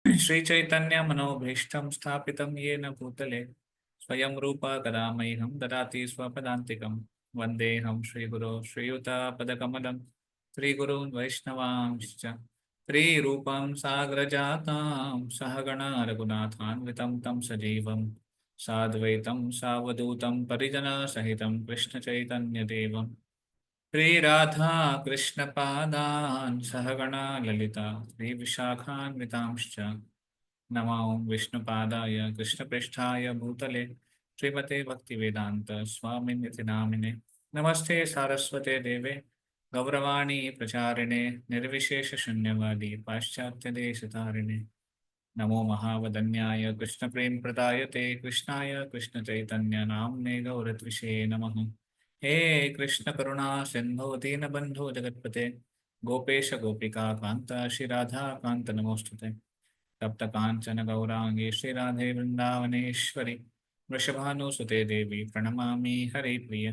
श्रीचैतन्य मनोभीष्टं स्थापितं येन भूतले स्वयं रूपा कदा मह्यं ददाति स्वपदान्तिकं। वन्देऽहं श्रीगुरो श्रीयुतापदकमलं श्रीगुरून् वैष्णवांश्च श्रीरूपं साग्रजातां सहगणा रघुनाथान्वितं तं सजीवं साद्वैतं सावधूतं परिजनसहितं कृष्णचैतन्यदेवं श्रीराधा कृष्णपादान् सहगणा ललिता श्रीविशाखान्वितांश्च नमो विष्णुपादाय कृष्णपृष्ठाय भूतले श्रीमते भक्तिवेदांत स्वामिनिति नामिने। नमस्ते सारस्वते देवे गौरवाणी प्रचारिणे निर्विशेष शून्यवादी पाश्चात्य देशतारिणे। नमो महावदन्याय कृष्ण प्रेम प्रदायते कृष्णाय कृष्ण चैतन्य नामने गौरत्विषे नमः। हे कृष्ण करुणा सिंधु दीनबंधु जगत्पते गोपेश गोपिका कांत श्री राधा कांत नमोस्तुते। तप्त कांचन गौरांगी श्री राधे वृंदावनेश्वरी वृषभानुसुते देवी प्रणमामि हरिप्रिय।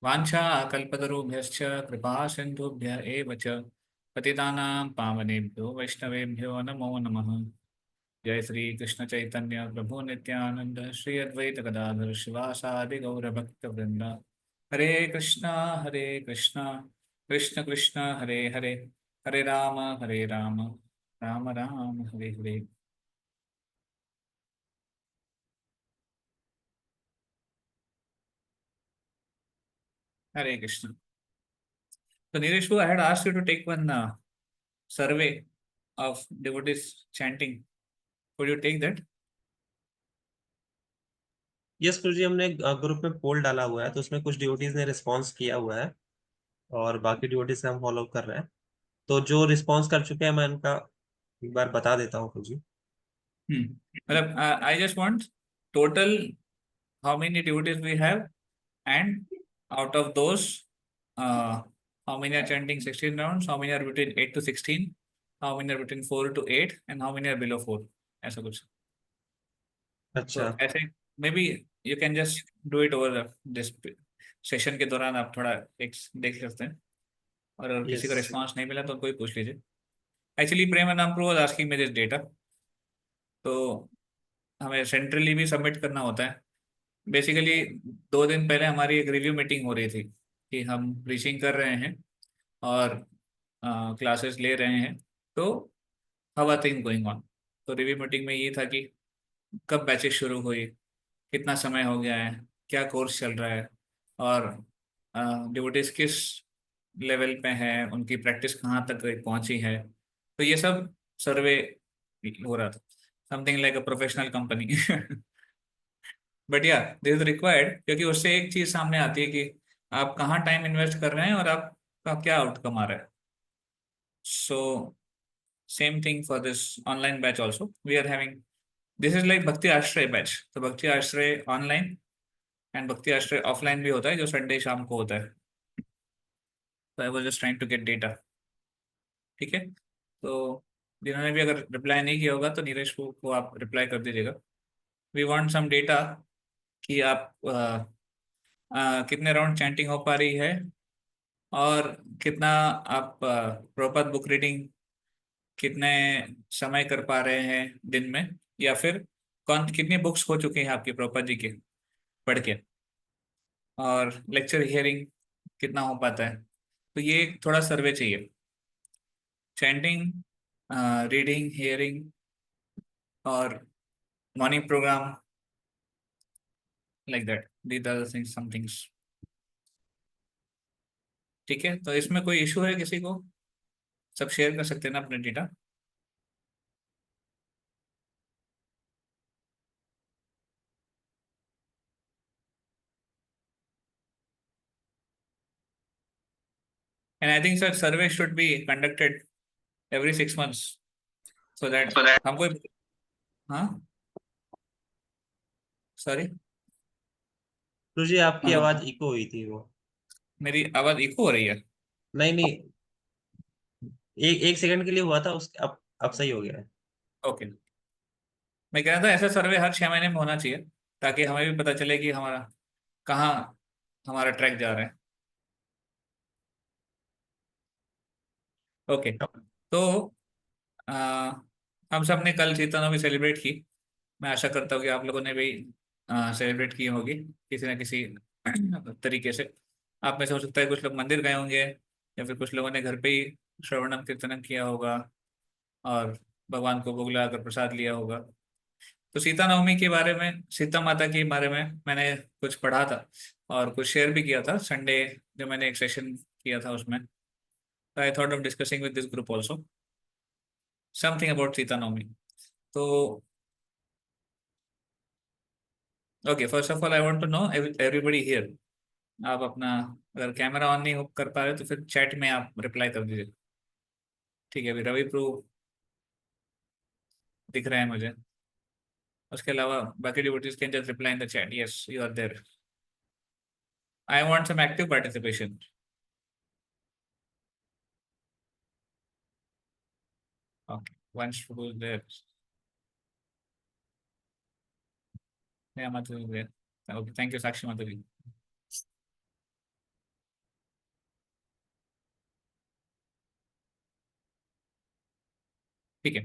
वाञ्छाकल्पतरुभ्यश्च कृपा सिन्धुभ्य एव च पतितानां पावनेभ्यो वैष्णवेभ्यो नमो नमः। जय श्री कृष्ण चैतन्य प्रभु नित्यानंद श्री अद्वैत गदाधर शिवासादि गौर भक्त वृंद। हरे कृष्णा कृष्ण कृष्ण हरे हरे, हरे Ram Ram Ram Hare Hare. Hare Krishna. So Nilesh, I had asked you to take one survey of devotees chanting. Could you take that? Yes गुरु जी, हमने ग्रुप में पोल डाला हुआ है, तो उसमें कुछ डिवोटीज ने रिस्पॉन्स किया हुआ है और बाकी डिवोटीज से हम फॉलो कर रहे हैं। तो जो रिस्पॉन्स कर चुके हैं मैं उनका एक बार बता देता हूँ गुरु जी। मतलब I just want total how many devotees we have, and out of those, uh, how many are chanting 16 rounds, how many are between 8 to 16, how many are between 4 to 8, and how many are below 4. ऐसा कुछ। अच्छा। तो ऐसे may be you can just do it over this session के दौरान, आप थोड़ा एक देख सकते हैं। और अगर किसी यस। का रिस्पांस नहीं मिला तो उनको ही पूछ लीजिए। एक्चुअली प्रेम नामप्रो was asking me this data, तो हमें सेंट्रली भी सबमिट करना होता है। बेसिकली 2 दिन पहले हमारी एक रिव्यू मीटिंग हो रही थी कि हम प्रीचिंग कर रहे हैं और क्लासेस ले रहे हैं, तो how are thing going on. तो रिव्यू मीटिंग में ये था कि कब बैचेस शुरू हुई, कितना समय हो गया है, क्या कोर्स चल रहा है, और डिवोटीज किस लेवल पे है, उनकी प्रैक्टिस कहाँ तक पहुंची है। तो ये सब सर्वे हो रहा था, something like a professional company. But या दिस इज रिक्वायर्ड, क्योंकि उससे एक चीज सामने आती है कि आप कहाँ टाइम इन्वेस्ट कर रहे हैं और आपका क्या आउटकम आ रहा है। So same thing for this online batch also we are having. This is like Bhakti Ashraya batch. तो भक्ति आश्रय ऑनलाइन एंड भक्ति आश्रय ऑफलाइन भी होता है, जो संडे शाम को होता है। तो I was just trying to get data. ठीक है, तो जिन्होंने भी अगर रिप्लाई नहीं किया होगा तो नीरज को आप रिप्लाई कर दीजिएगा। वी वांट सम डेटा कि आप कितने राउंड चैंटिंग हो पा रही है, और कितना आप प्रॉपर बुक रीडिंग कितने समय कर पा रहे हैं दिन में, या फिर कौन कितनी बुक्स हो चुकी हैं आपकी प्रॉपर जी के पढ़ के, और लेक्चर हियरिंग कितना हो पाता है। तो ये एक थोड़ा सर्वे चाहिए। चैंटिंग, रीडिंग, हियरिंग और morning program, like that, these are things, some things. ठीक है, तो इसमें कोई इशू है किसी को? सब शेयर कर सकते हैं ना अपने data. And I think sir survey should be conducted every 6 months, so that हमको। हाँ, सॉरी। गुरु जी, आपकी आवाज इको हुई थी वो। मेरी आवाज इको हो रही है? नहीं नहीं, एक एक सेकंड के लिए हुआ था, उस अब सही हो गया है। ओके। मैं कह रहा था ऐसा सर्वे हर 6 महीने में होना चाहिए, ताकि हमें भी पता चले कि हमारा कहाँ हमारा ट्रैक जा रहा है। ओके, तो हम सब ने कल सीता नवमी सेलिब्रेट की। मैं आशा करता हूँ कि आप लोगों ने भी सेलिब्रेट की होगी किसी ना किसी तरीके से। आप में से हो सकता है कुछ लोग मंदिर गए होंगे, या फिर कुछ लोगों ने घर पे ही श्रवणम कीर्तनम किया होगा और भगवान को भोग लगाकर प्रसाद लिया होगा। तो सीता नवमी के बारे में, सीता माता के बारे में मैंने कुछ पढ़ा था और कुछ शेयर भी किया था संडे, जो मैंने एक सेशन किया था उसमें। I thought of discussing with this group also something about Sita Navami. तो okay, first of all I want to know everybody here. आप अपना, अगर कैमरा ऑन नहीं कर पा रहे तो फिर चैट में आप रिप्लाई कर दीजिए। ठीक है, अभी रवि प्रू दिख रहे हैं मुझे। उसके अलावा बाकी devotees can just reply in the chat, yes you are there. I want some active participation. Okay, वंस टू देयर, या माता there. Okay, thank you Sakshi माता जी। ठीक है,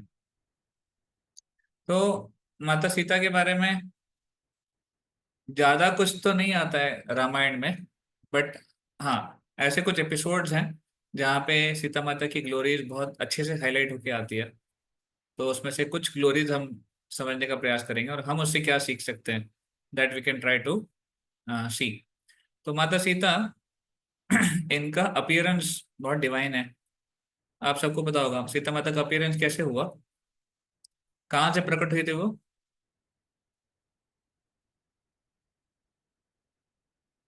तो माता सीता के बारे में ज्यादा कुछ तो नहीं आता है रामायण में, बट हाँ, ऐसे कुछ एपिसोड्स हैं जहाँ पे सीता माता की ग्लोरीज बहुत अच्छे से हाईलाइट होके आती है। तो उसमें से कुछ ग्लोरीज हम समझने का प्रयास करेंगे और हम उससे क्या सीख सकते हैं, that we can try to see. तो माता सीता इनका अपीयरेंस बहुत डिवाइन है। आप सबको पता होगा सीता माता का अपीयरेंस कैसे हुआ, कहाँ से प्रकट हुई थी वो?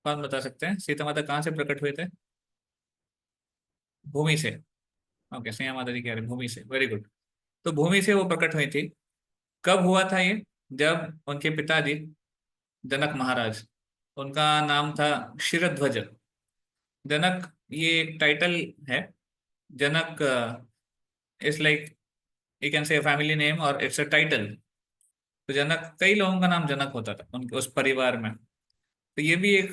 कौन बता सकते हैं सीता माता कहाँ से प्रकट हुए थे? भूमि से। ओके, सिया माता जी कह रहे हैं भूमि से, वेरी गुड। तो भूमि से वो प्रकट हुई थी। कब हुआ था ये? जब उनके पिताजी जनक महाराज, उनका नाम था क्षीरध्वज। जनक ये एक टाइटल है। Janak is like, you can say family name और इट्स अ टाइटल। तो जनक, कई लोगों का नाम जनक होता था उनके उस परिवार में। तो ये भी एक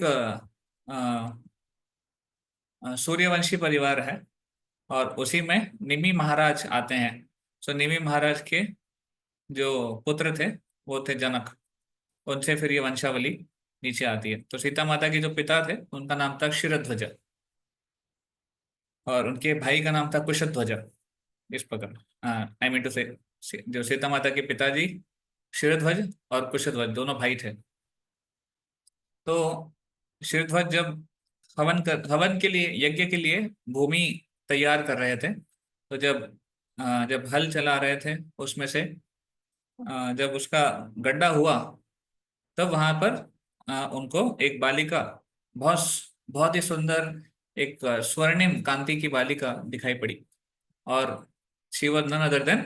सूर्यवंशी परिवार है। और उसी में निमि महाराज आते हैं। सो निमि महाराज के जो पुत्र थे वो थे जनक। उनसे फिर ये वंशावली नीचे आती है। तो सीता माता के जो पिता थे उनका नाम था क्षीरध्वज, और उनके भाई का नाम था कुशध्वज। इस प्रकार, आई मीन टू से, जो सीता माता के पिताजी क्षीरध्वज और कुशध्वज दोनों भाई थे। तो क्षीरध्वज जब हवन के लिए, यज्ञ के लिए भूमि तैयार कर रहे थे, तो जब हल चला रहे थे उसमें से जब उसका गड्ढा हुआ, तब वहां पर उनको एक बालिका, बहुत बहुत ही सुंदर, एक स्वर्णिम कांति की बालिका दिखाई पड़ी। और she was none other than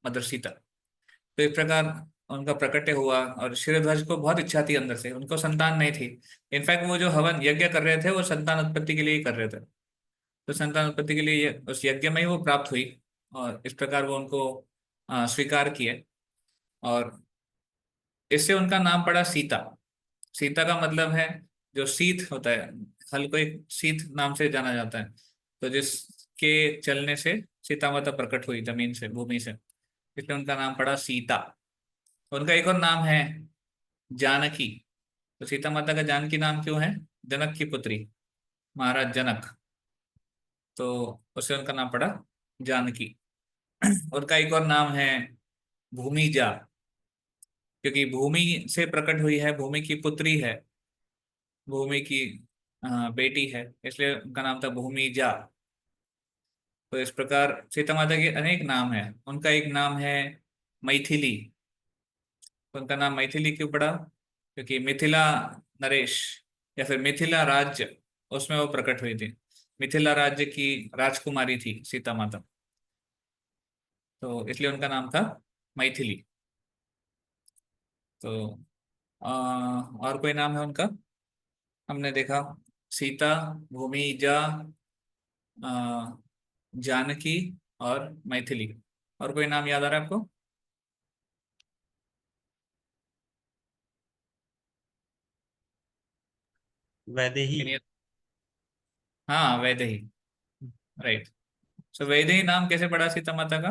mother Sita. तो इस प्रकार उनका प्रकट्य हुआ। और क्षीरध्वज को बहुत इच्छा थी अंदर से, उनको संतान नहीं थी। इनफैक्ट वो जो हवन यज्ञ कर रहे थे वो संतान उत्पत्ति के लिए ही कर रहे थे। तो संतान उत्पत्ति के लिए उस यज्ञ में ही वो प्राप्त हुई। और इस प्रकार वो उनको स्वीकार किए। और इससे उनका नाम पड़ा सीता। सीता का मतलब है जो शीत होता है, हल को एक शीत नाम से जाना जाता है। तो जिसके चलने से सीता माता प्रकट हुई जमीन से, भूमि से, इसलिए उनका नाम पड़ा सीता। उनका एक और नाम है जानकी। तो सीता माता का जानकी नाम क्यों है? जनक की पुत्री, महाराज जनक। तो उससे उनका नाम पड़ा जानकी। उनका एक और नाम है भूमिजा, क्योंकि भूमि से प्रकट हुई है, भूमि की पुत्री है, भूमि की बेटी है, इसलिए उनका नाम था भूमिजा। तो इस प्रकार सीता माता के अनेक नाम हैं। उनका एक नाम है मैथिली। उनका नाम मैथिली क्यों पड़ा? क्योंकि मिथिला नरेश, या फिर मिथिला राज्य, उसमें वो प्रकट हुई थी। मिथिला राज्य की राजकुमारी थी सीता माता, तो इसलिए उनका नाम था मैथिली। तो और कोई नाम है उनका? हमने देखा सीता, भूमिजा, अ, जानकी और मैथिली। और कोई नाम याद आ रहा है आपको? वैदेही। Any- हाँ, वैदेही, राइट। सो वैदेही नाम कैसे पड़ा सीता माता का?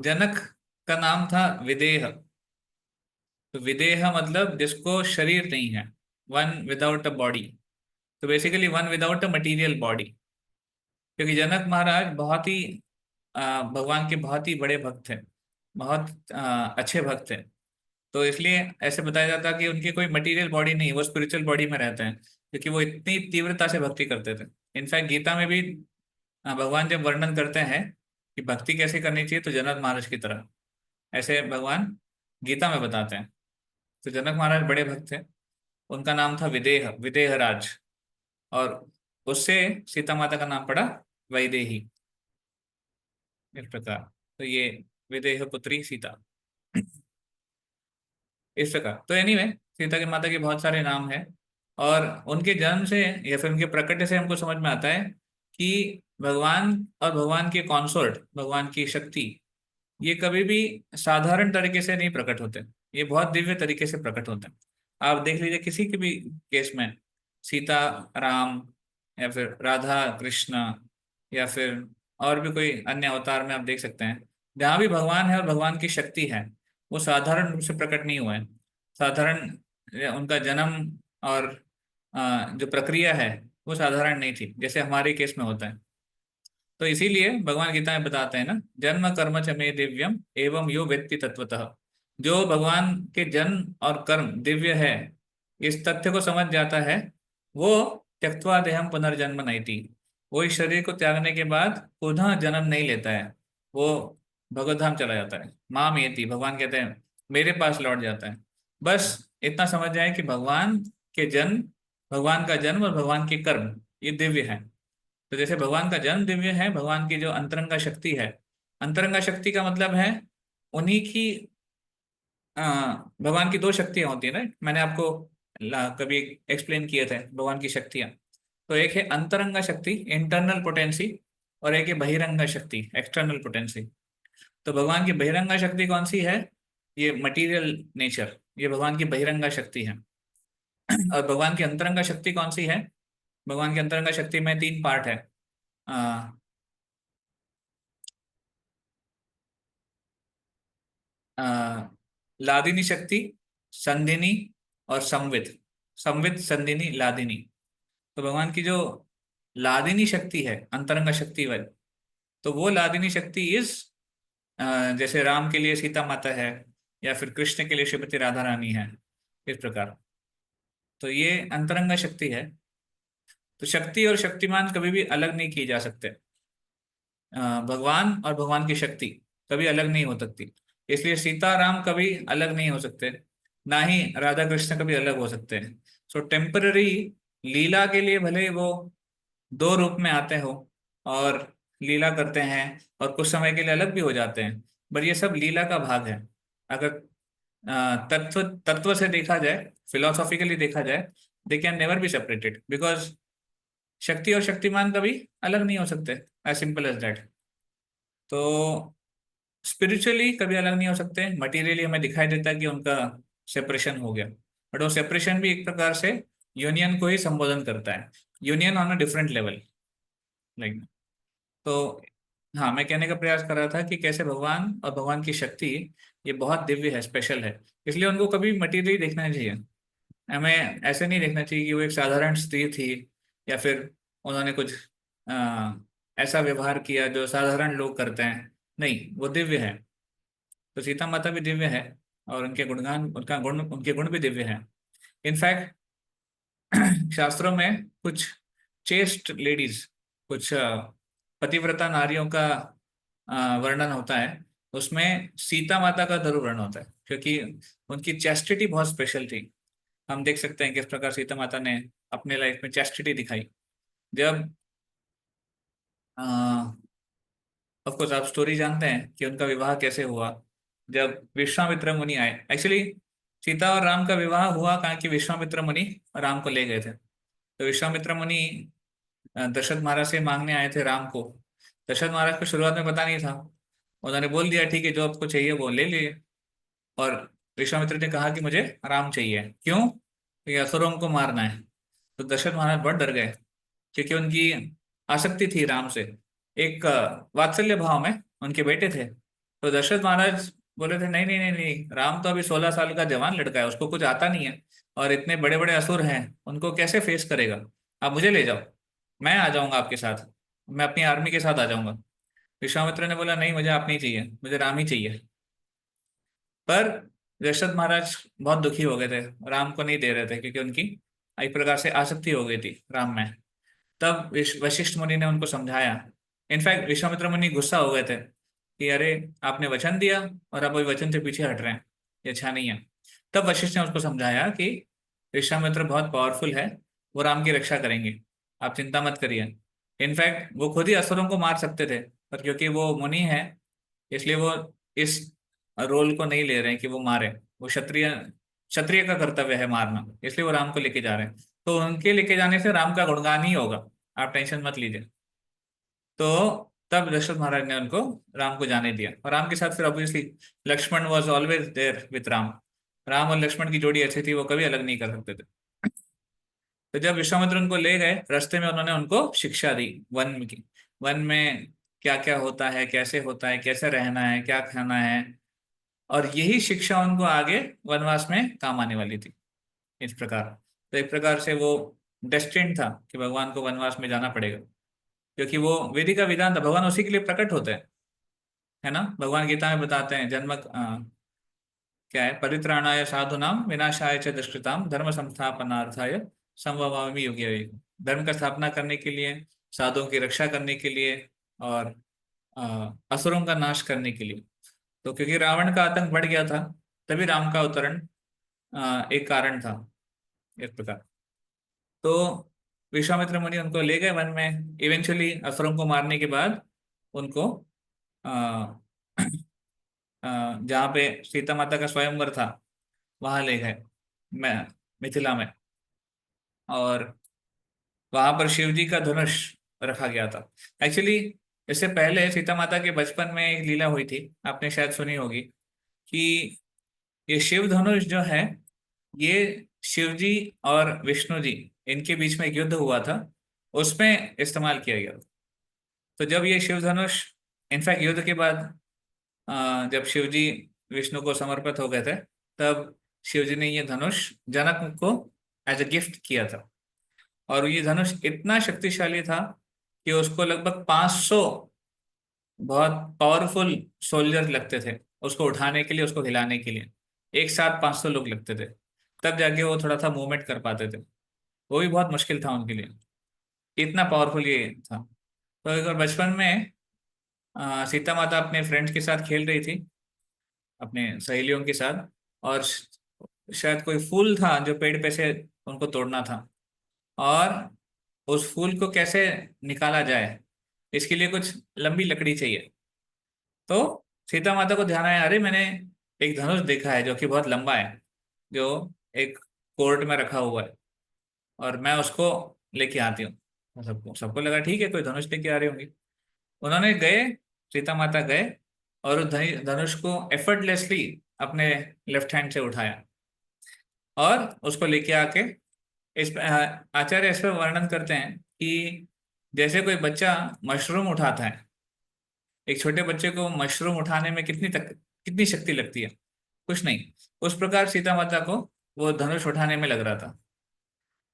जनक का नाम था विदेह। तो विदेह मतलब जिसको शरीर नहीं है, वन विदाउट अ बॉडी। तो basically one without a material body. क्योंकि जनक महाराज बहुत ही भगवान के बहुत ही बड़े भक्त थे, बहुत अच्छे भक्त थे। तो इसलिए ऐसे बताया जाता है कि उनकी कोई मटेरियल बॉडी नहीं, वो स्पिरिचुअल बॉडी में रहते हैं, क्योंकि वो इतनी तीव्रता से भक्ति करते थे। इनफैक्ट गीता में भी भगवान जब वर्णन करते हैं कि भक्ति कैसे करनी चाहिए, तो जनक महाराज की तरह ऐसे भगवान गीता में बताते हैं। तो जनक महाराज बड़े भक्त थे। उनका नाम था विदेह, विदेहराज। और उससे सीता माता का नाम पड़ा वैदेही, इस प्रकार। तो ये विदेह पुत्री सीता, इस प्रकार। तो एनीवे, सीता की माता के बहुत सारे नाम हैं। और उनके जन्म से या फिर उनके प्रकट से हमको समझ में आता है कि भगवान और भगवान के कॉन्सोर्ट, भगवान की शक्ति, ये कभी भी साधारण तरीके से नहीं प्रकट होते। ये बहुत दिव्य तरीके से प्रकट होते हैं। आप देख लीजिए किसी के भी केस में, सीता राम, या फिर राधा कृष्ण, या फिर और भी कोई अन्य अवतार में आप देख सकते हैं, जहाँ भी भगवान है और भगवान की शक्ति है, वो साधारण रूप से प्रकट नहीं हुआ है। साधारण उनका जन्म और जो प्रक्रिया है वो साधारण नहीं थी, जैसे हमारे केस में होता है। तो इसीलिए भगवान गीता में बताते हैं ना, जन्म कर्म च मे दिव्यम एवं यो व्यक्ति तत्वतः। जो भगवान के जन्म और कर्म दिव्य है, इस तथ्य को समझ जाता है, वो त्यक्त्वा देहम पुनर्जन्म नैति। वो इस शरीर को त्यागने के बाद पुनः जन्म नहीं लेता है, वो भगवत धाम चला जाता है। माम एति, भगवान कहते हैं मेरे पास लौट जाता है। बस इतना समझ जाए कि भगवान के जन्म, भगवान का जन्म और भगवान के कर्म ये दिव्य है। तो जैसे भगवान का जन्म दिव्य है, भगवान की जो अंतरंगा शक्ति है, अंतरंगा शक्ति का मतलब है उन्हीं की, अ, भगवान की दो शक्तियां होती है ना, मैंने आपको कभी एक्सप्लेन किए थे भगवान की शक्तियां। तो एक है अंतरंगा शक्ति, इंटरनल पोटेंसी, और एक है बहिरंगा शक्ति, एक्सटर्नल पोटेंसी। तो भगवान की बहिरंगा शक्ति कौन सी है? ये मटीरियल नेचर, ये भगवान की बहिरंगा शक्ति है। और भगवान की अंतरंगा शक्ति कौन सी है? भगवान की अंतरंगा शक्ति में तीन पार्ट है। अ, लादिनी शक्ति, संधिनी और संवित। संवित, संधिनी, लादिनी। तो भगवान की जो लादिनी शक्ति है, अंतरंग शक्ति वाली, तो वो लादिनी शक्ति इस, जैसे राम के लिए सीता माता है, या फिर कृष्ण के लिए श्रीमती राधा रानी है, इस प्रकार। तो ये अंतरंग शक्ति है। तो शक्ति और शक्तिमान कभी भी अलग नहीं किए जा सकते। भगवान और भगवान की शक्ति कभी अलग नहीं हो सकती। इसलिए सीता राम कभी अलग नहीं हो सकते, ना ही राधा कृष्ण कभी अलग हो सकते हैं। सो टेम्पररी लीला के लिए भले वो दो रूप में आते हो और लीला करते हैं, और कुछ समय के लिए अलग भी हो जाते हैं, पर ये सब लीला का भाग है। अगर तत्व तत्व से देखा जाए, फिलोसॉफिकली देखा जाए, they can never be separated, because शक्ति और शक्तिमान कभी अलग नहीं हो सकते, एज सिंपल एज दैट। तो स्पिरिचुअली कभी अलग नहीं हो सकते, मटेरियली हमें दिखाई देता है कि उनका सेपरेशन हो गया, बट वो सेपरेशन भी एक प्रकार से यूनियन को ही संबोधन करता है, union on a different level, like. तो हाँ, मैं कहने का प्रयास कर रहा था कि कैसे भगवान और भगवान की शक्ति ये बहुत दिव्य है, स्पेशल है। इसलिए उनको कभी मटेरियली देखना नहीं चाहिए। हमें ऐसे नहीं देखना चाहिए कि वो एक साधारण स्त्री थी, या फिर उन्होंने कुछ आ, ऐसा व्यवहार किया जो साधारण लोग करते हैं। नहीं, वो दिव्य है। तो सीता माता भी दिव्य है, और उनके गुणगान, उनका गुण, उनके गुण भी दिव्य है। इनफैक्ट शास्त्रों में कुछ चेस्ट लेडीज, कुछ पतिव्रता नारियों का वर्णन होता है। उसमें सीता माता का जरूर वर्णन होता है, क्योंकि उनकी चैस्टिटी बहुत स्पेशल थी। हम देख सकते हैं किस प्रकार सीता माता ने अपने लाइफ में चैस्टिटी दिखाई। जब ऑफ कोर्स आप स्टोरी जानते हैं कि उनका विवाह कैसे हुआ। जब विश्वामित्र मुनि आए, एक्चुअली सीता और राम का विवाह हुआ कारण कि विश्वामित्र मुनि राम को ले गए थे। तो विश्वामित्र मुनि दशरथ महाराज से मांगने आए थे राम को। दशरथ महाराज को शुरुआत में पता नहीं था, उन्होंने बोल दिया ठीक है, जो आपको चाहिए वो ले लिए। और विश्वामित्र ने कहा कि मुझे राम चाहिए, क्यों? क्योंकि असुरों को मारना है। तो दशरथ महाराज बहुत डर गए, क्योंकि उनकी आसक्ति थी राम से, एक वात्सल्य भाव में उनके बेटे थे। तो दशरथ महाराज बोले थे नहीं नहीं नहीं नहीं, राम तो अभी 16 साल का जवान लड़का है, उसको कुछ आता नहीं है, और इतने बड़े बड़े असुर हैं, उनको कैसे फेस करेगा। आप मुझे ले जाओ, मैं आ जाऊंगा आपके साथ, मैं अपनी आर्मी के साथ आ जाऊंगा। विश्वामित्र ने बोला नहीं, मुझे आप नहीं चाहिए, मुझे राम ही चाहिए। पर दशरथ महाराज बहुत दुखी हो गए थे, राम को नहीं दे रहे थे, क्योंकि उनकी एक प्रकार से आसक्ति हो गई थी राम में। तब वशिष्ठ मुनि ने उनको समझाया। इनफैक्ट विश्वामित्र मुनि गुस्सा हो गए थे कि अरे, आपने वचन दिया और आप वही वचन से पीछे हट रहे हैं, ये अच्छा नहीं है। तब वशिष्ठ ने उसको समझाया कि विश्वामित्र बहुत पावरफुल है, वो राम की रक्षा करेंगे, आप चिंता मत करिए। इनफैक्ट वो खुद ही असुरों को मार सकते थे, पर क्योंकि वो मुनि है, इसलिए वो इस रोल को नहीं ले रहे हैं कि वो मारे। वो क्षत्रिय क्षत्रिय का कर्तव्य है मारना, इसलिए वो राम को लेके जा रहे हैं। तो उनके लेके जाने से राम का गुणगान ही होगा, आप टेंशन मत लीजिए। तो तब दशरथ महाराज ने उनको, राम को जाने दिया, और राम के साथ फिर obviously Lakshman was always there with Ram. Ram और लक्ष्मण की जोड़ी ऐसी थी, वो कभी अलग नहीं कर सकते थे। तो जब विश्वामित्र उनको ले गए, रास्ते में उन्होंने उनको शिक्षा दी वन की। वन में क्या क्या होता है, कैसे होता है, कैसे रहना है, क्या खाना है, और यही शिक्षा उनको आगे वनवास में काम आने वाली थी। इस प्रकार, तो एक प्रकार से वो डेस्टिन्ड था कि भगवान को वनवास में जाना पड़ेगा, क्योंकि वो विधि का विधान था, भगवान उसी के लिए प्रकट होते हैं, है ना। भगवान गीता में बताते हैं, क्या है, परित्राणाय साधुनाम विनाशाय च दुष्कृताम धर्म संस्थापनार्थाय संभवामि युगे युगे। धर्म का स्थापना करने के लिए, साधुओं की रक्षा करने के लिए, और असुरों का नाश करने के लिए। तो क्योंकि रावण का आतंक बढ़ गया था, तभी राम का अवतरण एक कारण था, इस प्रकार। तो विश्वामित्र मुनि उनको ले गए वन में, इवेंचुअली असुरों को मारने के बाद उनको आ, जहाँ पे सीता माता का स्वयंवर था, वहां ले गए, मैं मिथिला में। और वहां पर शिव जी का धनुष रखा गया था। एक्चुअली इससे पहले सीता माता के बचपन में एक लीला हुई थी, आपने शायद सुनी होगी, कि ये शिव धनुष जो है, ये शिव जी और विष्णु जी, इनके बीच में एक युद्ध हुआ था, उसमें इस्तेमाल किया गया था। तो जब ये शिव धनुष, इनफैक्ट युद्ध के बाद जब शिव जी विष्णु को समर्पित हो गए थे, तब शिव जी ने ये धनुष जनक को एज अ गिफ्ट किया था। और ये धनुष इतना शक्तिशाली था कि उसको लगभग 500 बहुत पावरफुल सोल्जर्स लगते थे, उसको उठाने के लिए, उसको हिलाने के लिए। एक साथ 500 लोग लगते थे, तब जाके वो थोड़ा सा मूवमेंट कर पाते थे। वो भी बहुत मुश्किल था उनके लिए, इतना पावरफुल ये था। तो एक बार बचपन में सीता माता अपने फ्रेंड्स के साथ खेल रही थी, अपने सहेलियों के साथ, और शायद कोई फूल था जो पेड़ पे से उनको तोड़ना था, और उस फूल को कैसे निकाला जाए, इसके लिए कुछ लंबी लकड़ी चाहिए। तो सीता माता को ध्यान आया, अरे मैंने एक धनुष देखा है जो कि बहुत लंबा है, जो एक कोर्ट में रखा हुआ है, और मैं उसको लेके आती हूँ। सबको सबको लगा ठीक है, कोई धनुष लेके आ रही होंगी। उन्होंने गए, सीता माता गए, और उस धनुष को एफर्टलेसली अपने लेफ्ट हैंड से उठाया, और उसको लेके आके इस पे आचार्य इस पर वर्णन करते हैं कि जैसे कोई बच्चा मशरूम उठाता है, एक छोटे बच्चे को मशरूम उठाने में कितनी शक्ति लगती है, कुछ नहीं, उस प्रकार सीता माता को वो धनुष उठाने में लग रहा था।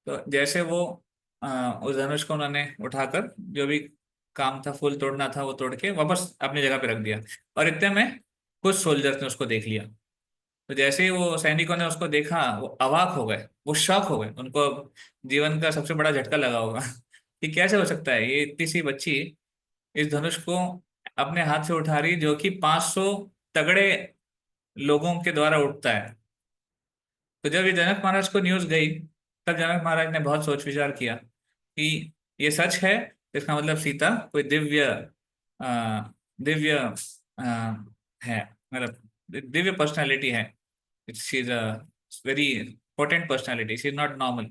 तो जैसे वो उस धनुष को उन्होंने उठाकर, जो भी काम था, फूल तोड़ना था, वो तोड़ के वापस अपनी जगह पे रख दिया। और इतने में कुछ सोल्जर्स ने उसको देख लिया। तो जैसे ही वो सैनिकों ने उसको देखा, वो अवाक हो गए, वो शॉक हो गए, उनको जीवन का सबसे बड़ा झटका लगा होगा कि कैसे हो सकता है ये इतनी सी बच्ची इस धनुष को अपने हाथ से उठा रही, जो कि 500 तगड़े लोगों के द्वारा उठता है। तो जब ये जनक महाराज को न्यूज गई, तब जनक महाराज ने बहुत सोच विचार किया कि ये सच है, इसका मतलब सीता कोई दिव्य है, मतलब दिव्य पर्सनालिटी है, she is a very potent personality, she is not normal.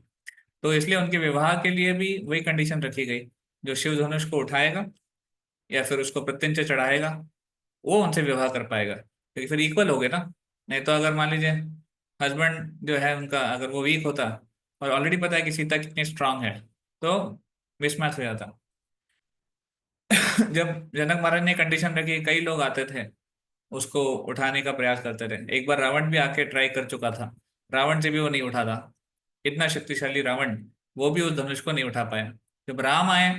तो इसलिए उनके विवाह के लिए भी वही कंडीशन रखी गई, जो शिव धनुष को उठाएगा या फिर उसको प्रत्यंचा चढ़ाएगा, वो उनसे विवाह कर पाएगा, क्योंकि फिर इक्वल हो गए ना। नहीं तो अगर मान लीजिए हस्बैंड जो है उनका, अगर वो वीक होता, और ऑलरेडी पता है कि सीता कितनी स्ट्रांग है, तो मिसमैच हो जाता। जब जनक महाराज ने कंडीशन रखी, कई लोग आते थे उसको उठाने का प्रयास करते थे। एक बार रावण भी आके ट्राई कर चुका था, रावण से भी वो नहीं उठा था। इतना शक्तिशाली रावण, वो भी उस धनुष को नहीं उठा पाया। जब राम आए,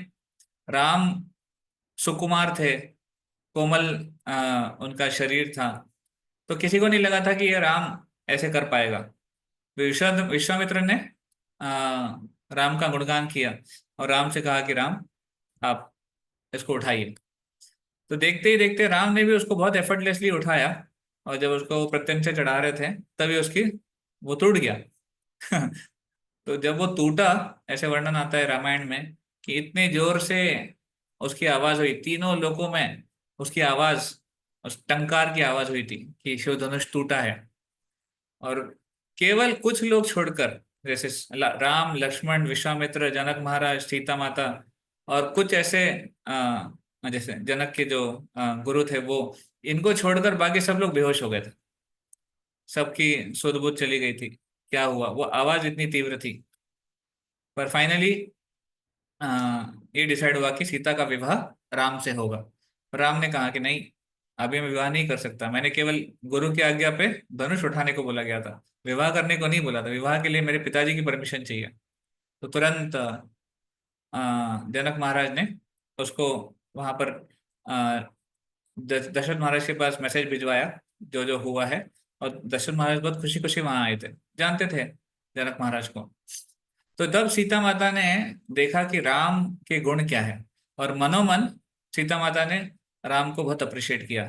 राम सुकुमार थे, कोमल उनका शरीर था, तो किसी को नहीं लगा था कि ये राम ऐसे कर पाएगा। विश्वामित्र ने आ, राम का गुणगान किया और राम से कहा कि राम, आप इसको उठाइए। तो देखते ही देखते राम ने भी उसको बहुत एफर्टलेसली उठाया, और जब उसको प्रत्यंग से चढ़ा रहे थे तभी उसकी वो टूट गया। तो जब वो टूटा, ऐसे वर्णन आता है रामायण में कि इतने जोर से उसकी आवाज हुई, तीनों लोकों में उसकी आवाज, उस टंकार की आवाज हुई थी कि शिव धनुष टूटा है। और केवल कुछ लोग छोड़कर, जैसे राम, लक्ष्मण, विश्वामित्र, जनक महाराज, सीता माता, और कुछ ऐसे जैसे जनक के जो गुरु थे वो, इनको छोड़कर बाकी सब लोग बेहोश हो गए थे। सबकी सुध बुध चली गई थी। क्या हुआ, वो आवाज इतनी तीव्र थी। पर फाइनली ये डिसाइड हुआ कि सीता का विवाह राम से होगा। राम ने कहा कि नहीं, अभी मैं विवाह नहीं कर सकता, मैंने केवल गुरु की आज्ञा पे धनुष उठाने को बोला गया था, विवाह करने को नहीं बोला था। विवाह के लिए मेरे पिताजी की परमिशन चाहिए। तो तुरंत जनक महाराज ने उसको वहां पर दशरथ महाराज के पास मैसेज भिजवाया, जो जो हुआ है। और दशरथ महाराज बहुत खुशी खुशी वहां आए थे, जानते थे जनक महाराज को। तो तब सीता माता ने देखा कि राम के गुण क्या है, और मनोमन सीता माता ने राम को बहुत अप्रिशिएट किया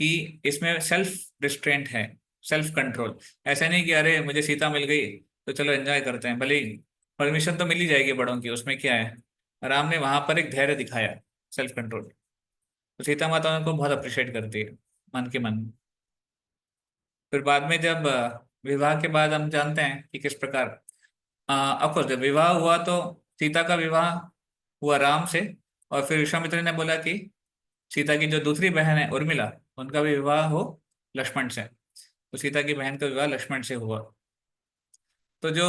कि इसमें सेल्फ रिस्ट्रेंट है, सेल्फ कंट्रोल। ऐसा नहीं कि अरे मुझे सीता मिल गई तो चलो एंजॉय करते हैं, भले ही परमिशन तो मिल ही जाएगी बड़ों की, उसमें क्या है। राम ने वहां पर एक धैर्य दिखाया, सेल्फ कंट्रोल। तो सीता माता उनको बहुत अप्रिशिएट करती है, मन के मन। फिर बाद में जब विवाह के बाद हम जानते हैं कि किस प्रकार, ऑफकोर्स जब विवाह हुआ तो सीता का विवाह हुआ राम से। और फिर विश्वामित्र ने बोला कि सीता की जो दूसरी बहन है उर्मिला, उनका भी विवाह हो लक्ष्मण से। तो सीता की बहन का विवाह लक्ष्मण से हुआ। तो जो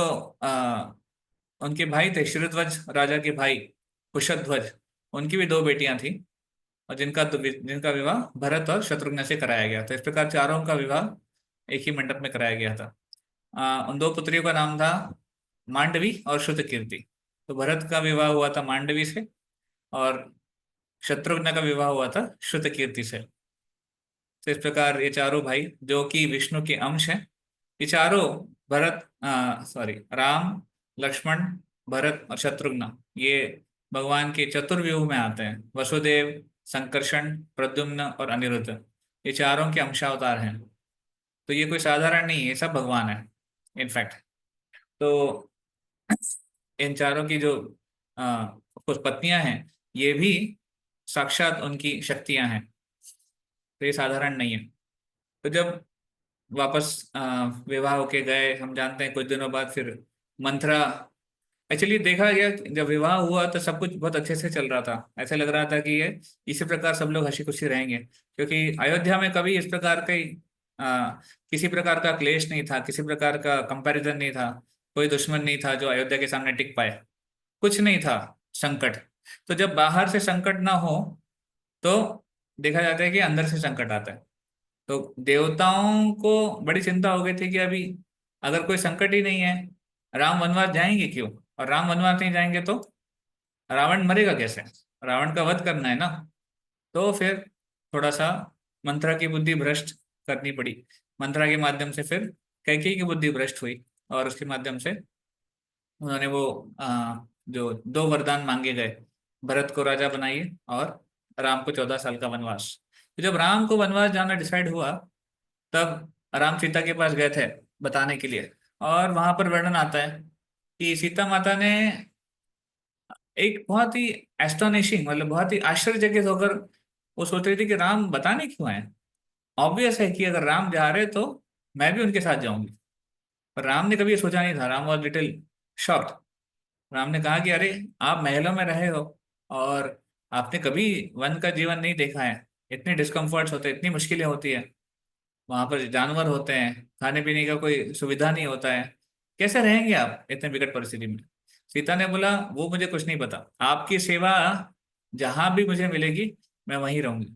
उनके भाई थे, शिरध्वज राजा के भाई कुशध्वज, उनकी भी दो बेटियां थी, और जिनका विवाह भरत और शत्रुघ्न से कराया गया था। इस प्रकार चारों का विवाह एक ही मंडप में कराया गया था। उन दो पुत्रियों का नाम था मांडवी और श्रुतकीर्ति। तो भरत का विवाह हुआ था मांडवी से, और शत्रुघ्न का विवाह हुआ था श्रुतकीर्ति से। तो इस प्रकार ये चारों भाई जो कि विष्णु के अंश हैं, ये चारों, राम, लक्ष्मण, भरत और शत्रुघ्न, ये भगवान के चतुर्व्यूह में आते हैं। वसुदेव, संकर्षण, प्रद्युम्न और अनिरुद्ध, ये चारों के अंशावतार हैं। तो ये कोई साधारण नहीं है, ये सब भगवान है इनफैक्ट। तो इन चारों की जो कुछ पत्नियां हैं, ये भी साक्षात उनकी शक्तियां हैं। तो ये साधारण नहीं है। तो जब वापस विवाह होके गए, हम जानते हैं कुछ दिनों बाद फिर मंथरा, एक्चुअली देखा गया कि जब विवाह हुआ तो सब कुछ बहुत अच्छे से चल रहा था। ऐसा लग रहा था कि ये इसी प्रकार सब लोग हंसी खुशी रहेंगे, क्योंकि अयोध्या में कभी इस प्रकार का किसी प्रकार का क्लेश नहीं था, किसी प्रकार का कंपैरिजन नहीं था, कोई दुश्मन नहीं था जो अयोध्या के सामने टिक पाए, कुछ नहीं था संकट। तो जब बाहर से संकट ना हो तो देखा जाता है कि अंदर से संकट आता है। तो देवताओं को बड़ी चिंता हो गई थी कि अभी अगर कोई संकट ही नहीं है, राम वनवास जाएंगे क्यों? और राम वनवास नहीं जाएंगे तो रावण मरेगा कैसे? रावण का वध करना है ना। तो फिर थोड़ा सा मंत्रा की बुद्धि भ्रष्ट करनी पड़ी। मंत्रा के माध्यम से फिर कैकेयी की बुद्धि भ्रष्ट हुई, और उसके माध्यम से उन्होंने वो जो दो वरदान मांगे गए, भरत को राजा बनाइए और राम को 14 साल का वनवास। तो जब राम को वनवास जाना डिसाइड हुआ, तब राम सीता के पास गए थे बताने के लिए। और वहां पर वर्णन आता है कि सीता माता ने एक बहुत ही एस्टोनिशिंग, मतलब बहुत ही आश्चर्यचकित होकर वो सोच रही थी कि राम बताने क्यों आए। ऑब्वियस है कि अगर राम जा रहे तो मैं भी उनके साथ जाऊंगी। पर राम ने कभी ये सोचा नहीं था, Ram was little shocked. Ram ने कहा कि अरे, आप महलों में रहे हो और आपने कभी वन का जीवन नहीं देखा है, इतने डिस्कम्फर्ट्स होते हैं, इतनी मुश्किलें होती है, वहां पर जानवर होते हैं, खाने पीने का कोई सुविधा नहीं होता है, कैसे रहेंगे आप इतने विकट परिस्थिति में? सीता ने बोला वो मुझे कुछ नहीं पता, आपकी सेवा जहां भी मुझे मिलेगी मैं वहीं रहूंगी।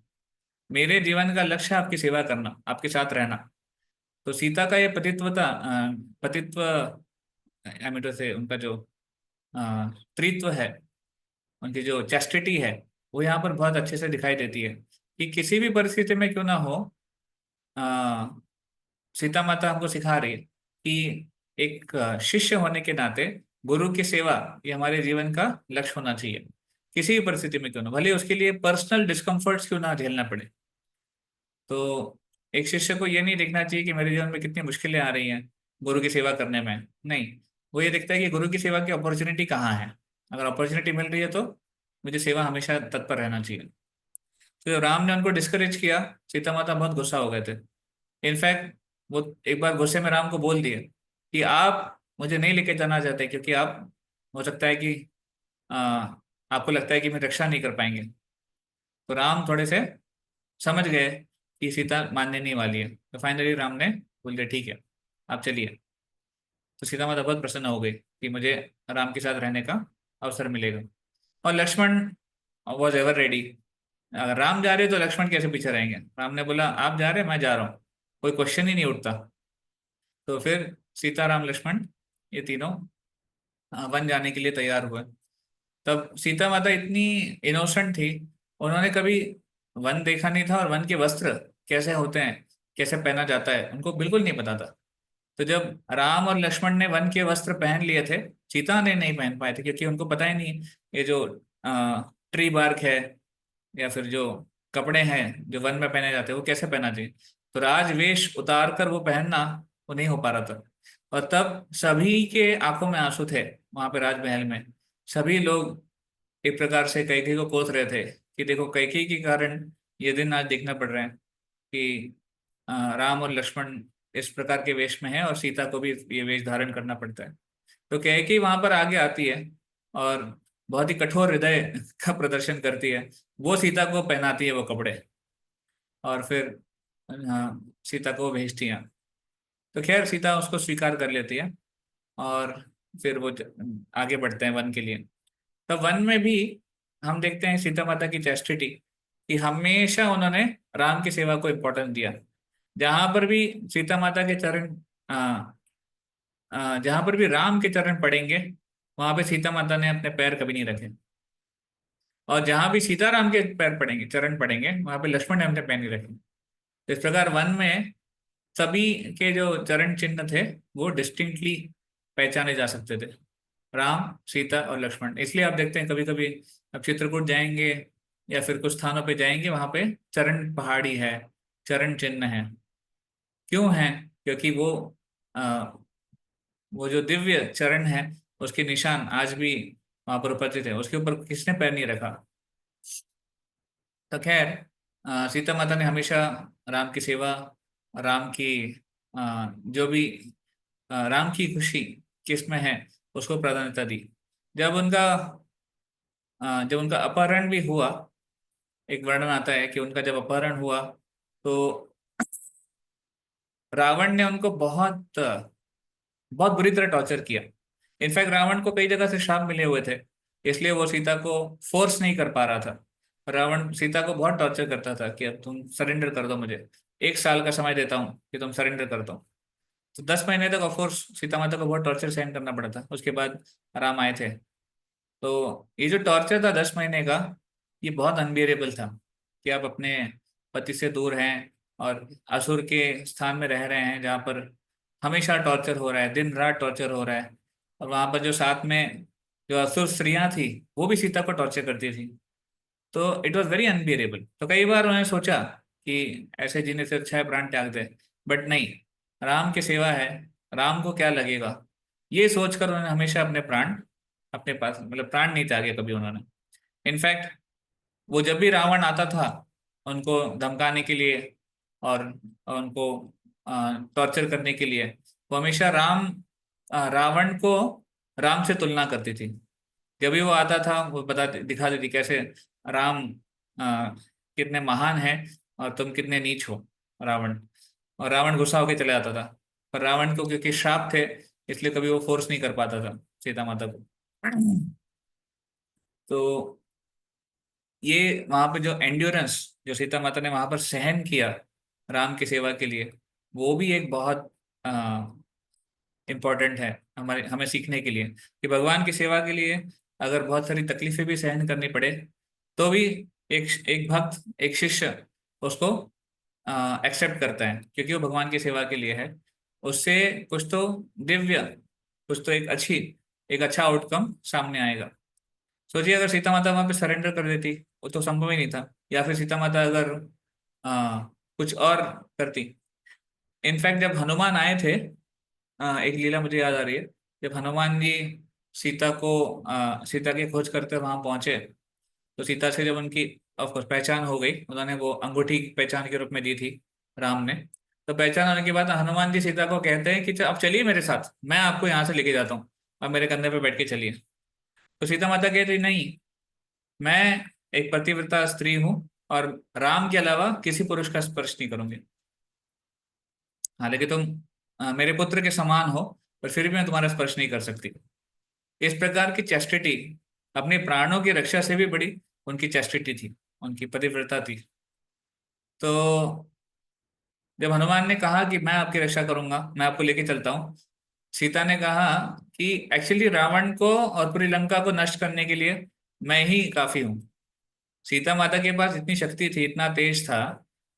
मेरे जीवन का लक्ष्य है आपकी सेवा करना, आपके साथ रहना। तो सीता का ये पतित्व, आई मीन टू से उनका जो स्त्रीत्व है, उनकी जो चैस्टिटी है, वो यहाँ पर बहुत अच्छे से दिखाई देती है कि किसी भी परिस्थिति में क्यों ना हो, अ, सीता माता हमको सिखा रही है कि एक शिष्य होने के नाते गुरु की सेवा ये हमारे जीवन का लक्ष्य होना चाहिए। किसी भी परिस्थिति में क्यों ना, भले उसके लिए पर्सनल डिस्कम्फर्ट्स क्यों ना झेलना पड़े। तो एक शिष्य को ये नहीं देखना चाहिए कि मेरे जीवन में कितनी मुश्किलें आ रही हैं गुरु की सेवा करने में, नहीं। वो ये देखता है कि गुरु की सेवा की अपॉर्चुनिटी कहाँ है। अगर अपॉर्चुनिटी मिल रही है तो मुझे सेवा हमेशा तत्पर रहना चाहिए। तो जब राम ने उनको डिस्करेज किया, सीता माता बहुत गुस्सा हो गए थे। इनफैक्ट वो एक बार गुस्से में राम को बोल दिए कि आप मुझे नहीं लेके जाना चाहते क्योंकि आप, हो सकता है कि आ, आपको लगता है कि मैं रक्षा नहीं कर पाएंगे। तो राम थोड़े से समझ गए कि सीता मानने नहीं वाली है, तो फाइनली राम ने बोल दिया ठीक है, आप चलिए। तो सीता माता बहुत प्रसन्न हो गई कि मुझे राम के साथ रहने का अवसर मिलेगा। और लक्ष्मण वॉज एवर रेडी। अगर राम जा रहे तो लक्ष्मण कैसे पीछे रहेंगे। राम ने बोला आप जा रहे, मैं जा रहा हूँ, कोई क्वेश्चन ही नहीं उठता। तो फिर सीता राम लक्ष्मण ये तीनों वन जाने के लिए तैयार हुए। तब सीता माता इतनी इनोसेंट थी, उन्होंने कभी वन देखा नहीं था, और वन के वस्त्र कैसे होते हैं, कैसे पहना जाता है, उनको बिल्कुल नहीं पता था। तो जब राम और लक्ष्मण ने वन के वस्त्र पहन लिए थे, सीता ने नहीं पहन पाए थे क्योंकि उनको पता ही नहीं ये जो ट्री बार्क है या फिर जो कपड़े हैं जो वन में पहने जाते हैं वो कैसे पहना चाहिए। तो राजवेश उतार कर वो पहनना वो नहीं हो पा रहा था। और तब सभी के आंखों में आंसू थे वहां पे राजमहल में। सभी लोग एक प्रकार से कैकेयी को कोस रहे थे कि देखो कैकेयी के कारण ये दिन आज देखना पड़ रहा है कि राम और लक्ष्मण इस प्रकार के वेश में है और सीता को भी ये वेश धारण करना पड़ता है। तो कैकेयी वहां पर आगे आती है और बहुत ही कठोर हृदय का प्रदर्शन करती है। वो सीता को पहनाती है वो कपड़े, और फिर सीता को भेजती है। तो खैर सीता उसको स्वीकार कर लेती है, और फिर वो आगे बढ़ते हैं वन के लिए। तो वन में भी हम देखते हैं सीता माता की चेस्टिटी, कि हमेशा उन्होंने राम की सेवा को इम्पोर्टेंस दिया। जहां पर भी सीता माता के चरण जहां पर भी राम के चरण पड़ेंगे, वहां पे सीता माता ने अपने पैर कभी नहीं रखे। और जहां भी सीताराम के पैर पड़ेंगे, चरण पड़ेंगे, वहां पे लक्ष्मण ने अपने पैर नहीं रखे। तो इस प्रकार वन में सभी के जो चरण चिन्ह थे वो डिस्टिंक्टली पहचाने जा सकते थे, राम सीता और लक्ष्मण। इसलिए आप देखते हैं कभी कभी आप चित्रकूट जाएंगे या फिर कुछ स्थानों पे जाएंगे, वहां पे चरण पहाड़ी है, चरण चिन्ह है। क्यों है? क्योंकि वो जो दिव्य चरण है उसके निशान आज भी वहां पर उपस्थित है, उसके ऊपर किसने पैर नहीं रखा। तो खैर सीता माता ने हमेशा राम की सेवा, राम की जो भी राम की खुशी किस में है उसको प्राधान्यता दी। जब उनका जब उनका अपहरण भी हुआ, एक वर्णन आता है कि उनका जब अपहरण हुआ तो रावण ने उनको बहुत बहुत बुरी तरह टॉर्चर किया। इनफैक्ट रावण को कई जगह से श्राप मिले हुए थे, इसलिए वो सीता को फोर्स नहीं कर पा रहा था। रावण सीता को बहुत टॉर्चर करता था कि अब तुम सरेंडर कर दो मुझे, 1 साल का समय देता हूँ कि तुम सरेंडर कर दो। तो 10 महीने तक ऑफकोर्स सीता माता को बहुत टॉर्चर सहन करना पड़ा था। उसके बाद राम आए थे। तो ये जो टॉर्चर था 10 महीने का, ये बहुत अनबियरेबल था कि आप अपने पति से दूर हैं और असुर के स्थान में रह रहे हैं जहाँ पर हमेशा टॉर्चर हो रहा है, दिन रात टॉर्चर हो रहा है। और वहां पर जो साथ में जो असुर स्त्रियां थी वो भी सीता को टॉर्चर करती थी। तो इट वॉज वेरी अनबियरेबल। तो कई बार उन्होंने सोचा कि ऐसे जीने से अच्छा है प्राण त्याग दे, बट नहीं, राम की सेवा है, राम को क्या लगेगा, ये सोचकर उन्होंने हमेशा अपने प्राण अपने पास, मतलब प्राण नहीं त्यागे कभी उन्होंने। इनफैक्ट वो जब भी रावण आता था उनको धमकाने के लिए और उनको टॉर्चर करने के लिए, वो हमेशा रावण को राम से तुलना करती थी। जब भी वो आता था वो दिखा देती कैसे राम कितने महान हैं और तुम कितने नीच हो, रावण। और रावण गुस्सा होकर चले जाता था। पर रावण को क्योंकि श्राप थे इसलिए कभी वो फोर्स नहीं कर पाता था सीता माता को। तो ये वहां पे जो एंड्योरेंस जो सीता माता ने वहां पर सहन किया राम की सेवा के लिए, वो भी एक बहुत इम्पोर्टेंट है हमारे हमें सीखने के लिए, कि भगवान की सेवा के लिए अगर बहुत सारी तकलीफें भी सहन करनी पड़े तो भी एक एक भक्त, एक शिष्य उसको एक्सेप्ट करता है, क्योंकि वो भगवान की सेवा के लिए है। उससे कुछ तो दिव्य, कुछ तो एक अच्छा आउटकम सामने आएगा। सोचिए अगर सीता माता वहां पे सरेंडर कर देती, वो तो संभव ही नहीं था, या फिर सीता माता अगर आ, कुछ और करती। इनफैक्ट जब हनुमान आए थे, एक लीला मुझे याद आ रही है। जब हनुमान जी सीता की खोज करते वहां पहुंचे, तो सीता से जब उनकी ऑफ कोर्स पहचान हो गई, उन्होंने वो अंगूठी पहचान के रूप में दी थी राम ने। तो पहचान होने के बाद हनुमान जी सीता को कहते हैं कि अब चलिए मेरे साथ, मैं आपको यहाँ से लेके जाता हूँ, अब मेरे कंधे पे बैठ के चलिए। तो सीता माता कहती नहीं, मैं एक पतिव्रता स्त्री हूँ और राम के अलावा किसी पुरुष का स्पर्श नहीं करूंगी। हालांकि तुम मेरे पुत्र के समान हो, पर फिर भी मैं तुम्हारा स्पर्श नहीं कर सकती। इस प्रकार की चैस्टिटी, अपने प्राणों की रक्षा से भी बड़ी उनकी चैस्टिटी थी, उनकी पतिव्रता थी। तो जब हनुमान ने कहा कि मैं आपकी रक्षा करूंगा, मैं आपको लेके चलता हूँ, सीता ने कहा कि एक्चुअली रावण को और पूरी लंका को नष्ट करने के लिए मैं ही काफी हूँ। सीता माता के पास इतनी शक्ति थी, इतना तेज था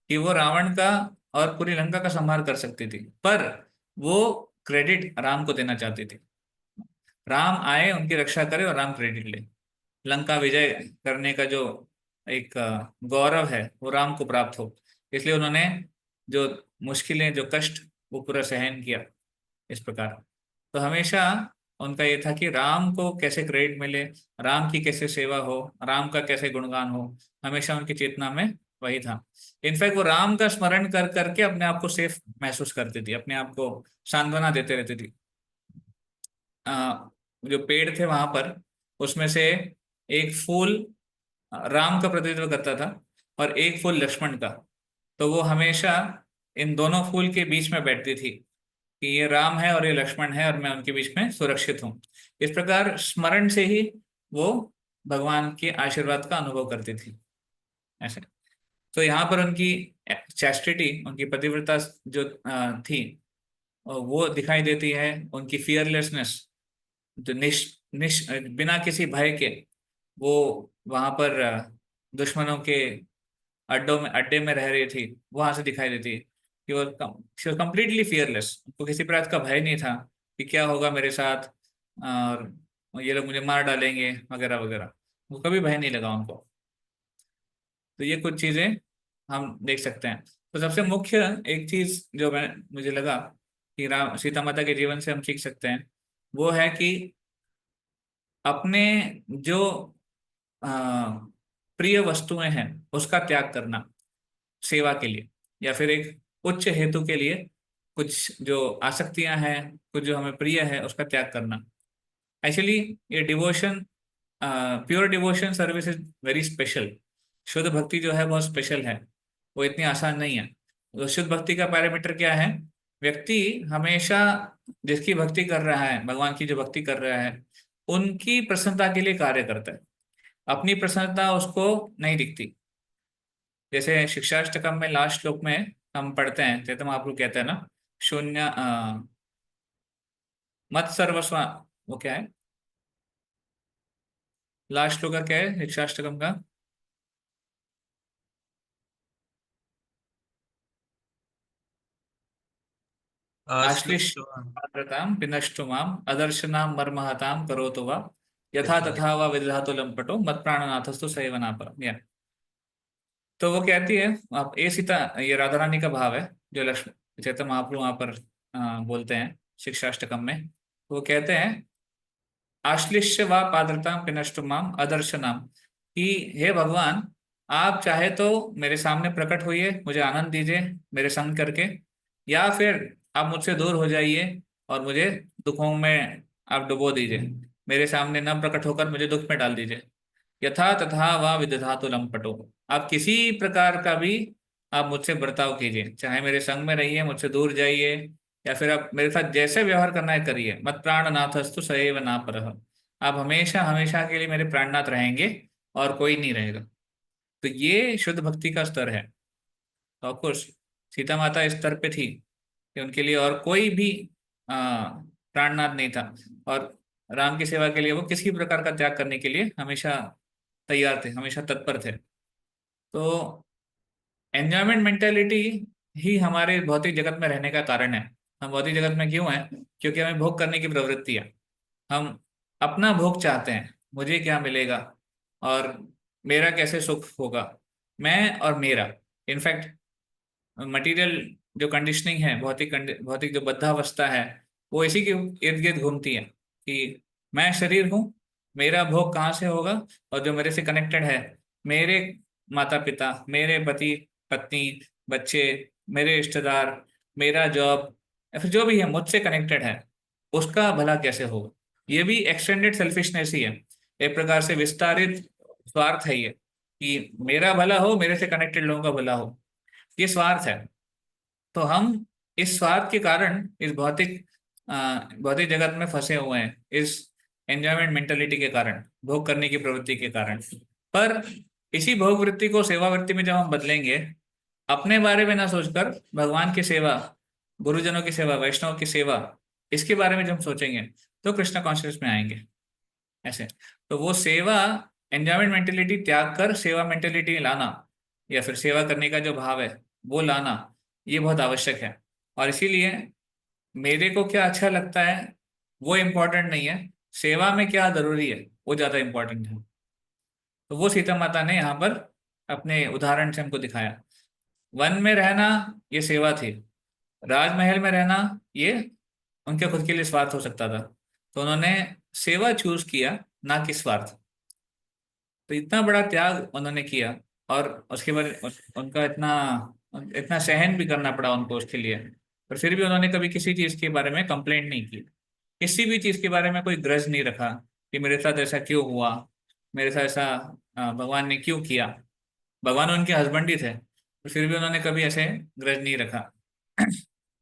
कि वो रावण का और पूरी लंका का संहार कर सकती थी, पर वो क्रेडिट राम को देना चाहती थी। राम आए, उनकी रक्षा करे और राम क्रेडिट ले। लंका विजय करने का जो एक गौरव है वो राम को प्राप्त हो, इसलिए उन्होंने जो मुश्किलें, जो कष्ट, वो पूरा सहन किया इस प्रकार। तो हमेशा उनका ये था कि राम को कैसे क्रेडिट मिले, राम की कैसे सेवा हो, राम का कैसे गुणगान हो, हमेशा उनकी चेतना में वही था। इनफैक्ट वो राम का स्मरण कर करके अपने आप को सेफ महसूस करती थी, अपने आप को सांत्वना देते रहती थी। जो पेड़ थे वहां पर, उसमें से एक फूल राम का प्रतिनिधित्व करता था और एक फूल लक्ष्मण का। तो वो हमेशा इन दोनों फूल के बीच में बैठती थी कि ये राम है और ये लक्ष्मण है और मैं उनके बीच में सुरक्षित हूँ। इस प्रकार स्मरण से ही वो भगवान के आशीर्वाद का अनुभव करती थी ऐसे। तो यहाँ पर उनकी चैस्टिटी, उनकी पतिव्रता जो थी, वो दिखाई देती है। उनकी फियरलेसनेस, जो बिना किसी भय के वो वहां पर दुश्मनों के अड्डे में रह रही थी, वहां से दिखाई देती है कि वो कंप्लीटली फियरलेस, उनको किसी प्रकार का भय नहीं था कि क्या होगा मेरे साथ और ये लोग मुझे मार डालेंगे वगैरह वगैरह। वो कभी भय नहीं लगा उनको। तो ये कुछ चीजें हम देख सकते हैं। तो सबसे मुख्य एक चीज जो मैं मुझे लगा कि राम सीता माता के जीवन से हम सीख सकते हैं, वो है कि अपने जो अ, प्रिय वस्तुएं हैं उसका त्याग करना सेवा के लिए, या फिर एक उच्च हेतु के लिए कुछ जो आसक्तियां हैं, कुछ जो हमें प्रिय है उसका त्याग करना। एक्चुअली ये devotion, pure devotion service is very special. शुद्ध भक्ति जो है बहुत स्पेशल है, वो इतनी आसान नहीं है। तो शुद्ध भक्ति का पैरामीटर क्या है? व्यक्ति हमेशा जिसकी भक्ति कर रहा है, भगवान की जो भक्ति कर रहा है, उनकी प्रसन्नता के लिए कार्य करता है। अपनी प्रसन्नता उसको नहीं दिखती। जैसे शिक्षाष्टकम में लास्ट श्लोक में हम पढ़ते हैं, चैतन्य महाप्रभु कहते हैं ना, शून्य मत सर्वस्व, वो क्या है लास्ट श्लोक का, क्या है शिक्षाष्टकम का? श्लोक आश्लिष तो पात्रताम पिनष्टु माम अदर्शनाम मर्महताम करोतु वा यथा यथा तथा वा विदधातु लंपटो मत प्राणनाथस्तु सेवना परम। तो वो कहती है, आप ये सीता, ये राधा रानी का भाव है जो लक्ष्मी चैतन्य महाप्रभु वहां पर बोलते हैं शिक्षाष्टकम में। वो कहते हैं आश्लिष्य व पात्रताम पिनष्टु माम अदर्शनाम, कि हे भगवान, आप चाहे तो मेरे सामने प्रकट होइए, मुझे आनंद दीजिए मेरे संग करके, या फिर आप मुझसे दूर हो जाइए और मुझे दुखों में आप डुबो दीजिए, मेरे सामने न प्रकट होकर मुझे दुख में डाल दीजिए। यथा तथा व विदधातु लंपटो, आप किसी प्रकार का भी आप मुझसे बर्ताव कीजिए, चाहे मेरे संग में रहिए, मुझसे दूर जाइए, या फिर आप मेरे साथ जैसे व्यवहार करना है करिए। मत प्राणनाथस्तु सएव ना परः, आप हमेशा हमेशा के लिए मेरे प्राणनाथ रहेंगे और कोई नहीं रहेगा। तो ये शुद्ध भक्ति का स्तर है। तो ऑफकोर्स सीता माता इस स्तर पे थी कि उनके लिए और कोई भी प्राणनाथ नहीं था, और राम की सेवा के लिए वो किसी प्रकार का त्याग करने के लिए हमेशा तैयार थे, हमेशा तत्पर थे। तो एंजॉयमेंट मेंटेलिटी ही हमारे भौतिक जगत में रहने का कारण है। हम भौतिक जगत में क्यों हैं? क्योंकि हमें भोग करने की प्रवृत्ति है। हम अपना भोग चाहते हैं, मुझे क्या मिलेगा और मेरा कैसे सुख होगा, मैं और मेरा। इनफैक्ट मटेरियल जो कंडीशनिंग है, भौतिक जो बद्धावस्था है, वो इसी के इर्द गिर्द घूमती है कि मैं शरीर हूँ, मेरा भोग कहाँ से होगा, और जो मेरे से कनेक्टेड है, मेरे माता पिता, मेरे पति पत्नी, बच्चे, मेरे रिश्तेदार, मेरा जॉब, या फिर जो भी है मुझसे कनेक्टेड है, उसका भला कैसे होगा। ये भी एक्सटेंडेड सेल्फिशनेस ही है, एक प्रकार से विस्तारित स्वार्थ है ये, कि मेरा भला हो, मेरे से कनेक्टेड लोगों का भला हो। ये स्वार्थ है। तो हम इस स्वार्थ के कारण इस भौतिक जगत में फंसे हुए हैं, इस एंजॉयमेंट मेंटेलिटी के कारण, भोग करने की प्रवृत्ति के कारण। पर इसी भोग वृत्ति को सेवा वृत्ति में जब हम बदलेंगे, अपने बारे में ना सोचकर भगवान की सेवा, गुरुजनों की सेवा, वैष्णव की सेवा, इसके बारे में जब हम सोचेंगे, तो कृष्ण कॉन्शियस में आएंगे। ऐसे तो वो सेवा, एंजॉयमेंट मेंटेलिटी त्याग कर सेवा मेंटेलिटी लाना, या फिर सेवा करने का जो भाव है वो लाना, ये बहुत आवश्यक है। और इसीलिए मेरे को क्या अच्छा लगता है वो इम्पोर्टेंट नहीं है, सेवा में क्या जरूरी है वो ज्यादा इम्पोर्टेंट है। तो वो सीता माता ने यहाँ पर अपने उदाहरण से हमको दिखाया। वन में रहना ये सेवा थी, राजमहल में रहना ये उनके खुद के लिए स्वार्थ हो सकता था। तो उन्होंने सेवा चूज किया, ना कि स्वार्थ। तो इतना बड़ा त्याग उन्होंने किया, और उसके बाद उनका इतना इतना सहन भी करना पड़ा उनको उसके लिए। पर फिर भी उन्होंने कभी किसी चीज के बारे में कंप्लेंट नहीं की, किसी भी चीज के बारे में कोई ग्रज नहीं रखा कि मेरे साथ ऐसा क्यों हुआ, मेरे साथ ऐसा भगवान ने क्यों किया। भगवान उनके हस्बैंड ही थे, पर फिर भी उन्होंने कभी ऐसे ग्रज नहीं रखा।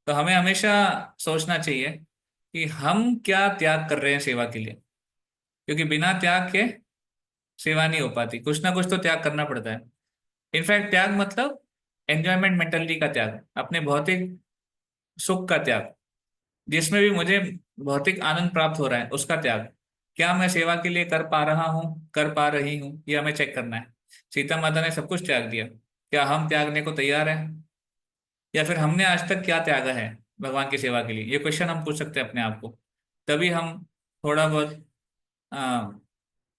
तो हमें हमेशा सोचना चाहिए कि हम क्या त्याग कर रहे हैं सेवा के लिए, क्योंकि बिना त्याग के सेवा नहीं हो पाती, कुछ ना कुछ तो त्याग करना पड़ता है। इनफैक्ट त्याग मतलब एंजॉयमेंट मेंटेलिटी का त्याग, अपने भौतिक सुख का त्याग, जिसमें भी मुझे भौतिक आनंद प्राप्त हो रहा है उसका त्याग। क्या मैं सेवा के लिए कर पा रहा हूँ, कर पा रही हूँ, ये हमें चेक करना है। सीता माता ने सब कुछ त्याग दिया, क्या हम त्यागने को तैयार हैं? या फिर हमने आज तक क्या त्यागा है भगवान की सेवा के लिए? ये क्वेश्चन हम पूछ सकते हैं अपने आप को। तभी हम थोड़ा बहुत आ,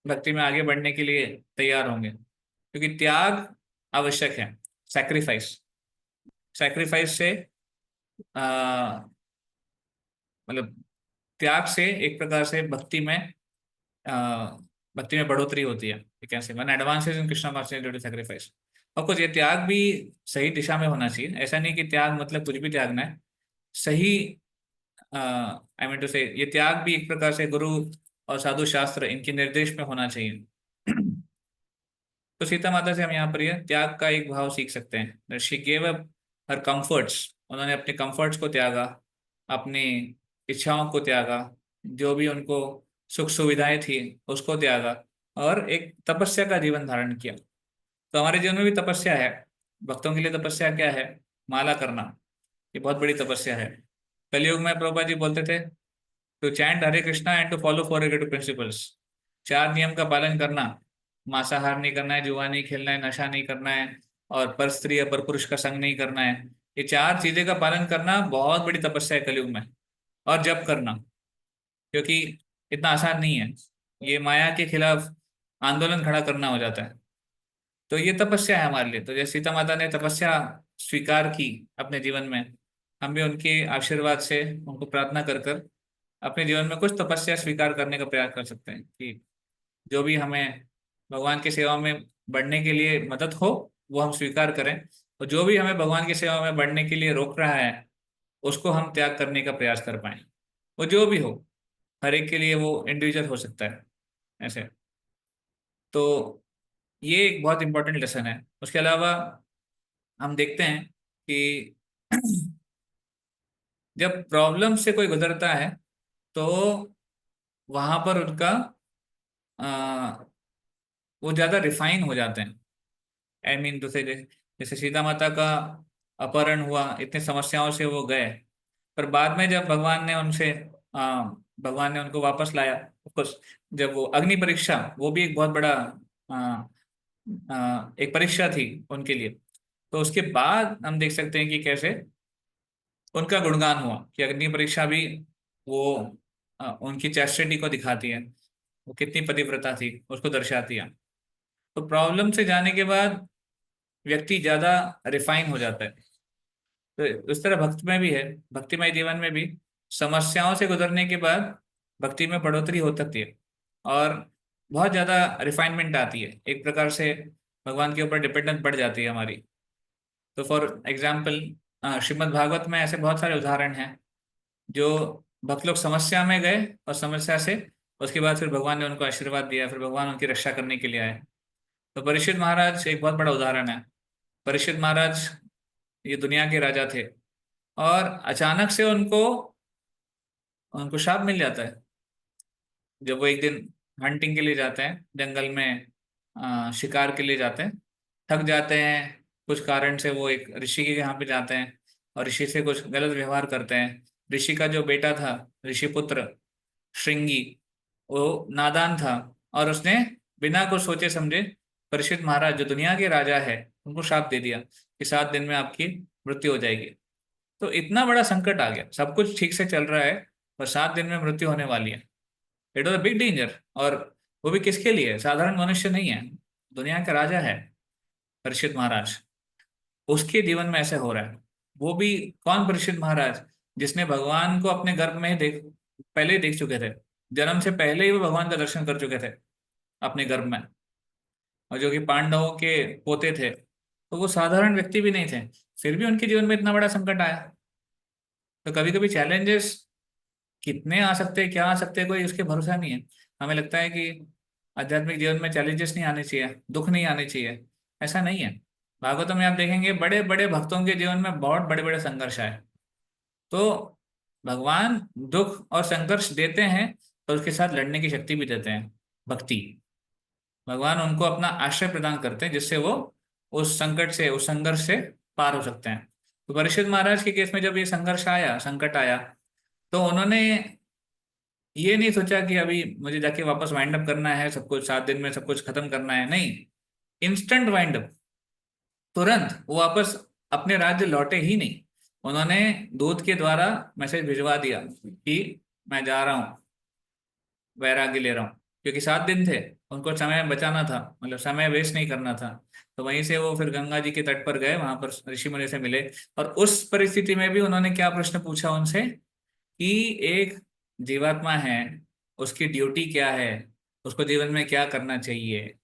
भक्ति में आगे बढ़ने के लिए तैयार होंगे, क्योंकि त्याग आवश्यक है। सैक्रिफाइस, सैक्रिफाइस से आ, मतलब त्याग से एक प्रकार से आ, भक्ति में बढ़ोतरी होती है। You can say one advances in Krishna consciousness due to sacrifice. और कुछ ये त्याग भी सही दिशा में होना चाहिए, ऐसा नहीं कि त्याग मतलब कुछ भी त्यागना है। सही, आई मीन टू से, ये त्याग भी एक प्रकार से गुरु और साधु शास्त्र इनके निर्देश में होना चाहिए। तो सीता माता से हम यहाँ पर ये त्याग का एक भाव सीख सकते हैं। She gave up her comforts, उन्होंने अपने कंफर्ट्स को त्यागा, अपनी इच्छाओं को त्यागा, जो भी उनको सुख सुविधाएं थी उसको त्यागा, और एक तपस्या का जीवन धारण किया। तो हमारे जीवन में भी तपस्या है। भक्तों के लिए तपस्या क्या है? माला करना, ये बहुत बड़ी तपस्या है। कलयुग में प्रभुपाद जी बोलते थे to chant Hare Krishna and to follow four principles. चार नियम का पालन करना, मांसाहार नहीं करना है, जुआ नहीं खेलना है, नशा नहीं करना है, और पर स्त्री या पर पुरुष का संग नहीं करना है। ये चार चीजें का पालन करना बहुत बड़ी तपस्या है कलयुग में। और जब करना, क्योंकि इतना आसान नहीं है, ये माया के खिलाफ आंदोलन खड़ा करना हो जाता है। तो ये तपस्या है हमारे लिए। तो जैसे सीता माता ने तपस्या स्वीकार की अपने जीवन में, हम भी उनके आशीर्वाद से, उनको प्रार्थना कर कर अपने जीवन में कुछ तपस्या स्वीकार करने का प्रयास कर सकते हैं, कि जो भी हमें भगवान की सेवा में बढ़ने के लिए मदद हो वो हम स्वीकार करें, और जो भी हमें भगवान की सेवा में बढ़ने के लिए रोक रहा है उसको हम त्याग करने का प्रयास कर पाए। वो जो भी हो, हर एक के लिए वो इंडिविजुअल हो सकता है ऐसे। तो ये एक बहुत इंपॉर्टेंट लेसन है। उसके अलावा हम देखते हैं कि जब प्रॉब्लम से कोई गुजरता है, तो वहां पर उनका वो ज्यादा रिफाइन हो जाते हैं। आई मीन दूसरे जैसे सीता माता का अपहरण हुआ, इतनी समस्याओं से वो गए, पर बाद में जब आ, भगवान ने उनको वापस लाया, ऑफकोर्स जब वो अग्नि परीक्षा, वो भी एक बहुत बड़ा आ, एक परीक्षा थी उनके लिए। तो उसके बाद हम देख सकते हैं कि कैसे उनका गुणगान हुआ, कि अग्नि परीक्षा भी वो उनकी चैस्टिटी को दिखाती है, वो कितनी पतिव्रता थी उसको दर्शाती है। तो प्रॉब्लम से जाने के बाद व्यक्ति ज्यादा रिफाइन हो जाता है। तो उस तरह भक्त में भी है, भक्तिमय जीवन में भी समस्याओं से गुजरने के बाद भक्ति में बढ़ोतरी हो सकती है, और बहुत ज्यादा रिफाइनमेंट आती है, एक प्रकार से भगवान के ऊपर डिपेंडेंस बढ़ जाती है हमारी। तो फॉर एग्जाम्पल श्रीमद् भागवत में ऐसे बहुत सारे उदाहरण हैं, जो भक्त लोग समस्या में गए और समस्या से उसके बाद फिर भगवान ने उनको आशीर्वाद दिया, फिर भगवान उनकी रक्षा करने के लिए आए। तो परीक्षित महाराज एक बहुत बड़ा उदाहरण है। परीक्षित महाराज ये दुनिया के राजा थे, और अचानक से उनको उनको शाप मिल जाता है। जब वो एक दिन हंटिंग के लिए जाते हैं जंगल में, शिकार के लिए जाते हैं, थक जाते हैं कुछ कारण से, वो एक ऋषि के यहाँ पे जाते हैं और ऋषि से कुछ गलत व्यवहार करते हैं। ऋषि का जो बेटा था, ऋषि पुत्र श्रृंगी, वो नादान था, और उसने बिना कुछ सोचे समझे परीक्षित महाराज जो दुनिया के राजा है उनको शाप दे दिया कि 7 दिन में आपकी मृत्यु हो जाएगी। तो इतना बड़ा संकट आ गया, सब कुछ ठीक से चल रहा है, पर 7 दिन में मृत्यु होने वाली है। It was a big danger. और वो भी किसके लिए? साधारण मनुष्य नहीं है, दुनिया का राजा है परीक्षित महाराज, उसके जीवन में ऐसे हो रहा है। वो भी कौन? परीक्षित महाराज, जिसने भगवान को अपने गर्भ में ही पहले ही देख चुके थे, जन्म से पहले ही वो भगवान का दर्शन कर चुके थे अपने गर्भ में, और जो कि पांडवों के पोते थे। तो वो साधारण व्यक्ति भी नहीं थे, फिर भी उनके जीवन में इतना बड़ा संकट आया। तो कभी कभी चैलेंजेस कितने आ सकते हैं, क्या आ सकते हैं, कोई उसके भरोसा नहीं है। हमें लगता है कि आध्यात्मिक जीवन में चैलेंजेस नहीं आने चाहिए, दुख नहीं आने चाहिए, ऐसा नहीं है। भागवतम में आप देखेंगे बड़े बड़े भक्तों के जीवन में बहुत बड़े बड़े संघर्ष आए। तो भगवान दुख और संघर्ष देते हैं, और उसके साथ लड़ने की शक्ति भी देते हैं। भक्ति, भगवान उनको अपना आश्रय प्रदान करते हैं, जिससे वो उस संकट से, उस संघर्ष से पार हो सकते हैं। तो परीक्षित महाराज के केस में जब ये संघर्ष आया, संकट आया, तो उन्होंने ये नहीं सोचा कि अभी मुझे जाके वापस वाइंड अप करना है, सब कुछ 7 दिन में सब कुछ खत्म करना है, नहीं। इंस्टेंट वाइंड अप, तुरंत वो वापस अपने राज्य लौटे ही नहीं। उन्होंने दूत के द्वारा मैसेज भिजवा दिया कि मैं जा रहा हूँ, वैराग्य ले रहा हूँ, क्योंकि 7 दिन थे, उनको समय बचाना था, मतलब समय वेस्ट नहीं करना था। तो वहीं से वो फिर गंगा जी के तट पर गए, वहां पर ऋषि मुनि से मिले, और उस परिस्थिति में भी उन्होंने क्या प्रश्न पूछा उनसे, कि एक जीवात्मा है, उसकी ड्यूटी क्या है, उसको जीवन में क्या करना चाहिए।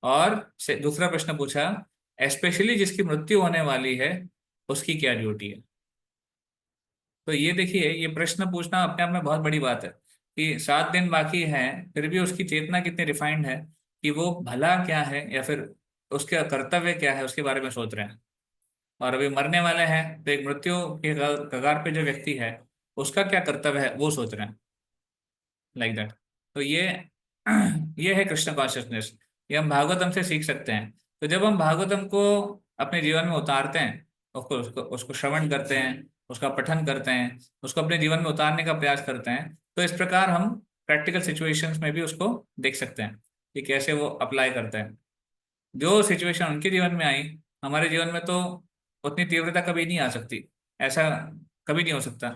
और से दूसरा प्रश्न पूछा, स्पेशली जिसकी मृत्यु होने वाली है, उसकी क्या ड्यूटी है। तो ये देखिए, ये प्रश्न पूछना अपने आप में बहुत बड़ी बात है, कि 7 दिन बाकी हैं, फिर भी उसकी चेतना कितनी रिफाइंड है, कि वो भला क्या है, या फिर उसका कर्तव्य क्या है, उसके बारे में सोच रहे हैं। और अभी मरने वाले हैं, तो एक मृत्यु के कगार पे जो व्यक्ति है, उसका क्या कर्तव्य है वो सोच रहे हैं, लाइक दैट। तो ये है कृष्ण कॉन्शियसनेस, ये हम भागवतम से सीख सकते हैं। तो जब हम भागवतम को अपने जीवन में उतारते हैं, उसको उसको उसको श्रवण करते हैं, उसका पठन करते हैं, उसको अपने जीवन में उतारने का प्रयास करते हैं, तो इस प्रकार हम प्रैक्टिकल सिचुएशंस में भी उसको देख सकते हैं कि कैसे वो अप्लाई करते हैं। जो सिचुएशन उनके जीवन में आई, हमारे जीवन में तो उतनी तीव्रता कभी नहीं आ सकती, ऐसा कभी नहीं हो सकता।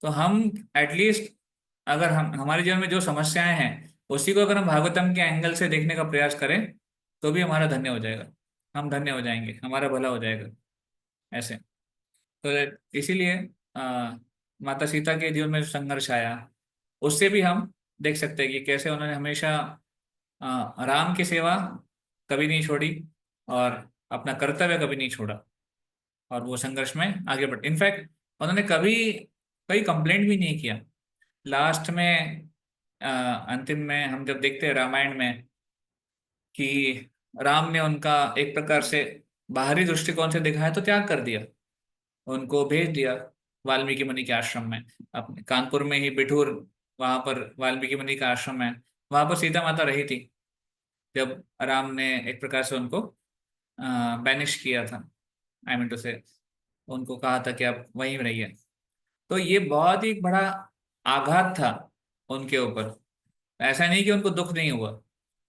तो हम एटलीस्ट, अगर हम हमारे जीवन में जो समस्याएं हैं, उसी को अगर हम भागवतम के एंगल से देखने का प्रयास करें, तो भी हमारा धन्य हो जाएगा, हम धन्य हो जाएंगे, हमारा भला हो जाएगा, ऐसे। तो इसीलिए माता सीता के जीवन में जो संघर्ष आया, उससे भी हम देख सकते हैं कि कैसे उन्होंने हमेशा राम की सेवा कभी नहीं छोड़ी, और अपना कर्तव्य कभी नहीं छोड़ा, और वो संघर्ष में आगे बढ़े। इनफैक्ट उन्होंने कभी कभी कंप्लेंट भी नहीं किया। लास्ट में अंतिम में हम जब देखते हैं रामायण में, कि राम ने उनका एक प्रकार से बाहरी दृष्टिकोण से देखा है तो त्याग कर दिया, उनको भेज दिया वाल्मीकि मुनि के आश्रम में, अपने कानपुर में ही बिठूर, वहां पर वाल्मीकि मुनि का आश्रम है, वहां पर सीता माता रही थी, जब राम ने एक प्रकार से उनको बैनिश किया था, आई मीन टू से उनको कहा था कि आप वहीं रहिए। तो ये बहुत ही बड़ा आघात था उनके ऊपर। ऐसा नहीं कि उनको दुख नहीं हुआ।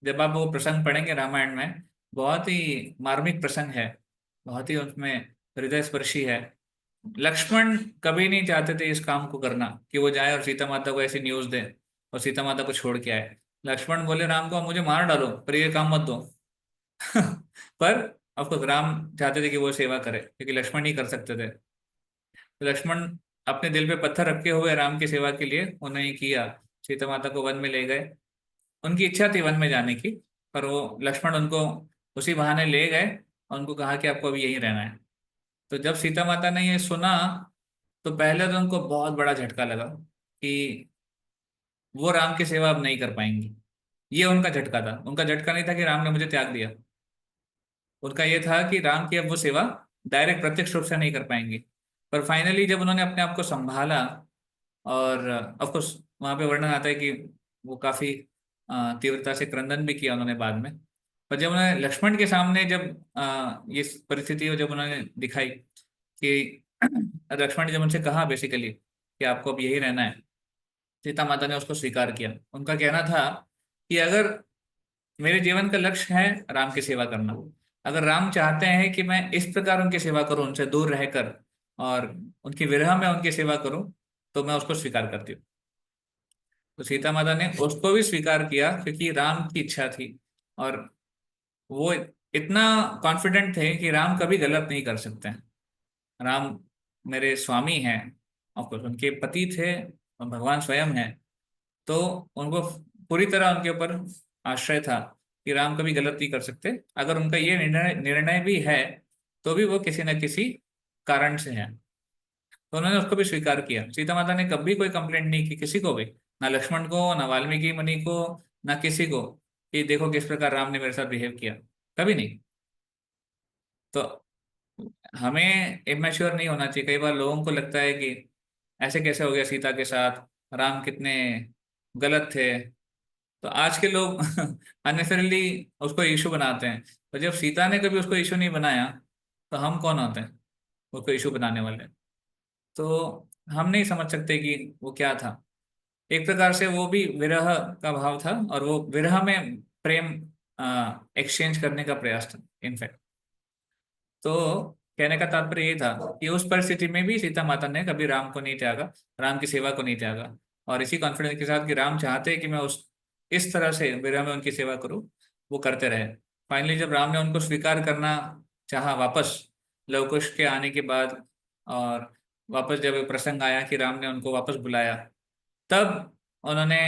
जब आप वो प्रसंग पढ़ेंगे रामायण में, बहुत ही मार्मिक प्रसंग है, बहुत ही उसमें हृदय स्पर्शी है। लक्ष्मण कभी नहीं चाहते थे इस काम को करना, कि वो जाए और सीता माता को ऐसी न्यूज दे और सीता माता को छोड़ के आए। लक्ष्मण बोले राम को, मुझे मार डालो पर ये काम मत दो। पर ऑफकोर्स राम चाहते थे कि वो सेवा करे, क्योंकि लक्ष्मण नहीं कर सकते थे। तो लक्ष्मण अपने दिल पे पत्थर रखे हुए राम की सेवा के लिए उन्होंने किया। सीता माता को वन में ले गए। उनकी इच्छा थी वन में जाने की, पर वो लक्ष्मण उनको उसी बहाने ले गए और उनको कहा कि आपको अभी यहीं रहना है। तो जब सीता माता ने ये सुना, तो पहले तो उनको बहुत बड़ा झटका लगा कि वो राम की सेवा अब नहीं कर पाएंगी। ये उनका झटका था। उनका झटका नहीं था कि राम ने मुझे त्याग दिया। उनका ये था कि राम की अब वो सेवा डायरेक्ट प्रत्यक्ष रूप से नहीं कर पाएंगी। पर फाइनली जब उन्होंने अपने आप को संभाला, और ऑफ कोर्स वहां पे वर्णन आता है कि वो काफी तीव्रता से क्रंदन भी किया उन्होंने बाद में। पर जब उन्होंने लक्ष्मण के सामने जब ये परिस्थिति जब उन्होंने दिखाई कि लक्ष्मण ने जब उनसे कहा बेसिकली कि आपको अब यही रहना है, सीता माता ने उसको स्वीकार किया। उनका कहना था कि अगर मेरे जीवन का लक्ष्य है राम की सेवा करना, अगर राम चाहते हैं कि मैं इस प्रकार उनकी सेवा करूं, उनसे दूर रहकर, और उनकी विरह में उनकी सेवा करूं, तो मैं उसको स्वीकार करती हूँ। तो सीता माता ने उसको भी स्वीकार किया, क्योंकि राम की इच्छा थी। और वो इतना कॉन्फिडेंट थे कि राम कभी गलत नहीं कर सकते हैं। राम मेरे स्वामी हैं, ऑफकोर्स उनके पति थे और भगवान स्वयं हैं। तो उनको पूरी तरह उनके ऊपर आश्रय था कि राम कभी गलत नहीं कर सकते। अगर उनका ये निर्णय निर्णय भी है, तो भी वो किसी न किसी कारण से है। तो उन्होंने उसको भी स्वीकार किया। सीता माता ने कभी कोई कंप्लेंट नहीं की किसी को भी, ना लक्ष्मण को, ना वाल्मीकि मुनि को, ना किसी को, कि देखो किस प्रकार राम ने मेरे साथ बिहेव किया। कभी नहीं। तो हमें इमेच्योर नहीं होना चाहिए। कई बार लोगों को लगता है कि ऐसे कैसे हो गया सीता के साथ, राम कितने गलत थे। तो आज के लोग अननेसरली उसको इशू बनाते हैं। तो जब सीता ने कभी उसको इशू नहीं बनाया, तो हम कौन होते हैं उसको इशू बनाने वाले। तो हम नहीं समझ सकते कि वो क्या था। एक प्रकार से वो भी विरह का भाव था, और वो विरह में प्रेम एक्सचेंज करने का प्रयास था इनफैक्ट। तो कहने का तात्पर्य ये था कि उस परिस्थिति में भी सीता माता ने कभी राम को नहीं त्यागा, राम की सेवा को नहीं त्यागा। और इसी कॉन्फिडेंस के साथ कि राम चाहते हैं कि मैं उस इस तरह से विरह में उनकी सेवा करूं, वो करते रहे। फाइनली जब राम ने उनको स्वीकार करना चाहा वापस, लवकुश के आने के बाद, और वापस जब ये प्रसंग आया कि राम ने उनको वापस बुलाया, तब उन्होंने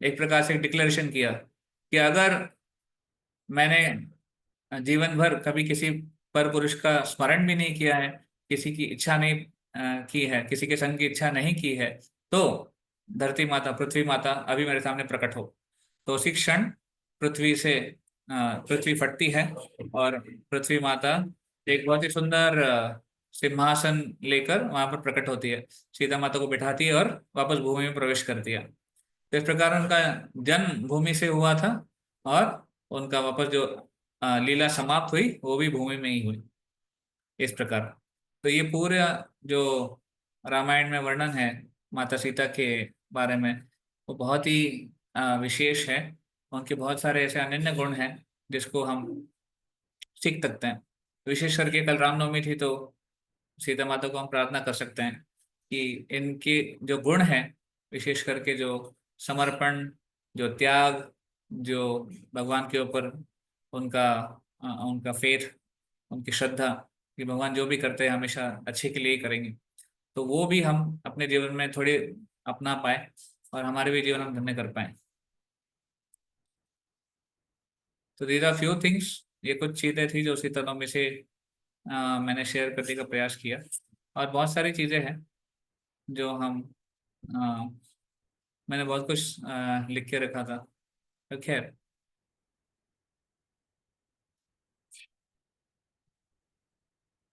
एक प्रकार से डिक्लेरेशन किया कि अगर मैंने जीवन भर कभी किसी पर पुरुष का स्मरण भी नहीं किया है, किसी की इच्छा नहीं की है, किसी के संग की इच्छा नहीं की है, तो धरती माता, पृथ्वी माता अभी मेरे सामने प्रकट हो। तो उसी क्षण पृथ्वी से पृथ्वी फटती है, और पृथ्वी माता एक बहुत ही सुंदर सिंहासन लेकर वहां पर प्रकट होती है, सीता माता को बिठाती है और वापस भूमि में प्रवेश करती है। तो इस प्रकार उनका जन्म भूमि से हुआ था, और उनका वापस जो लीला समाप्त हुई वो भी भूमि में ही हुई, इस प्रकार। तो ये पूरा जो रामायण में वर्णन है माता सीता के बारे में, वो बहुत ही विशेष है। उनके बहुत सारे ऐसे अनन्य गुण हैं जिसको हम सीख सकते हैं। विशेष करके कल रामनवमी थी, तो सीता माता को हम प्रार्थना कर सकते हैं कि इनके जो गुण हैं, विशेष करके जो समर्पण, जो त्याग, जो भगवान के ऊपर उनका उनका फेथ, उनकी श्रद्धा कि भगवान जो भी करते हैं हमेशा अच्छे के लिए ही करेंगे, तो वो भी हम अपने जीवन में थोड़े अपना पाए, और हमारे भी जीवन हम धन्य कर पाए। तो दीज आर फ्यू थिंग्स, ये कुछ चीजें थी जो उसी तरह में से मैंने शेयर करने का प्रयास किया। और बहुत सारी चीजें हैं जो हम अ, मैंने बहुत कुछ लिख के रखा था। तो खैर,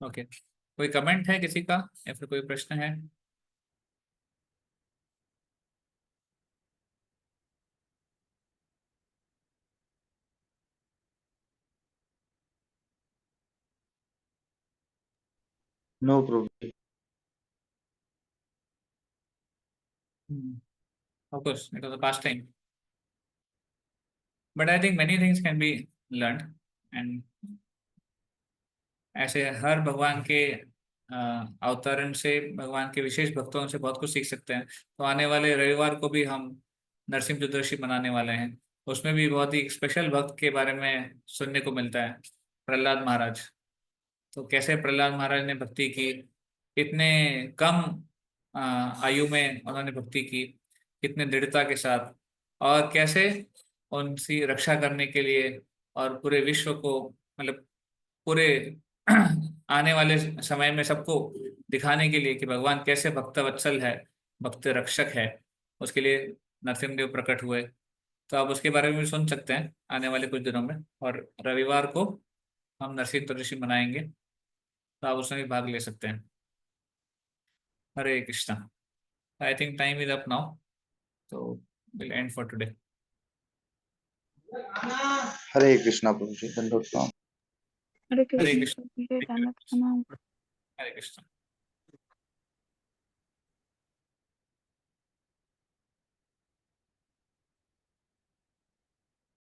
ओके। कोई कमेंट है किसी का, या फिर कोई प्रश्न है? No, Prabhuji. Of course, it was a pastime. But I think many things can be learned, and ऐसे हर भगवान के अवतरण से, भगवान के विशेष भक्तों से बहुत कुछ सीख सकते हैं। तो आने वाले रविवार को भी हम नरसिंह चतुर्दशी मनाने वाले हैं। उसमें भी बहुत ही स्पेशल भक्त के बारे में सुनने को मिलता है, प्रहलाद महाराज। तो कैसे प्रहलाद महाराज ने भक्ति की, इतने कम आयु में उन्होंने भक्ति की, कितने दृढ़ता के साथ, और कैसे उनकी रक्षा करने के लिए और पूरे विश्व को, मतलब पूरे आने वाले समय में सबको दिखाने के लिए कि भगवान कैसे भक्त वत्सल है, भक्त रक्षक है, उसके लिए नरसिंहदेव प्रकट हुए। तो आप उसके बारे में भी सुन सकते हैं आने वाले कुछ दिनों में। और रविवार को हम नरसिंह चतुर्दशी मनाएंगे, तो आप उसमें भी भाग ले सकते हैं। Hare Krishna. I think time is up now, तो will end for today. Hare Krishna प्रभु जी, दंडवत प्रणाम। हरे हरे कृष्ण कृष्ण। प्रभु जी, दंडवत प्रणाम। हरे कृष्ण।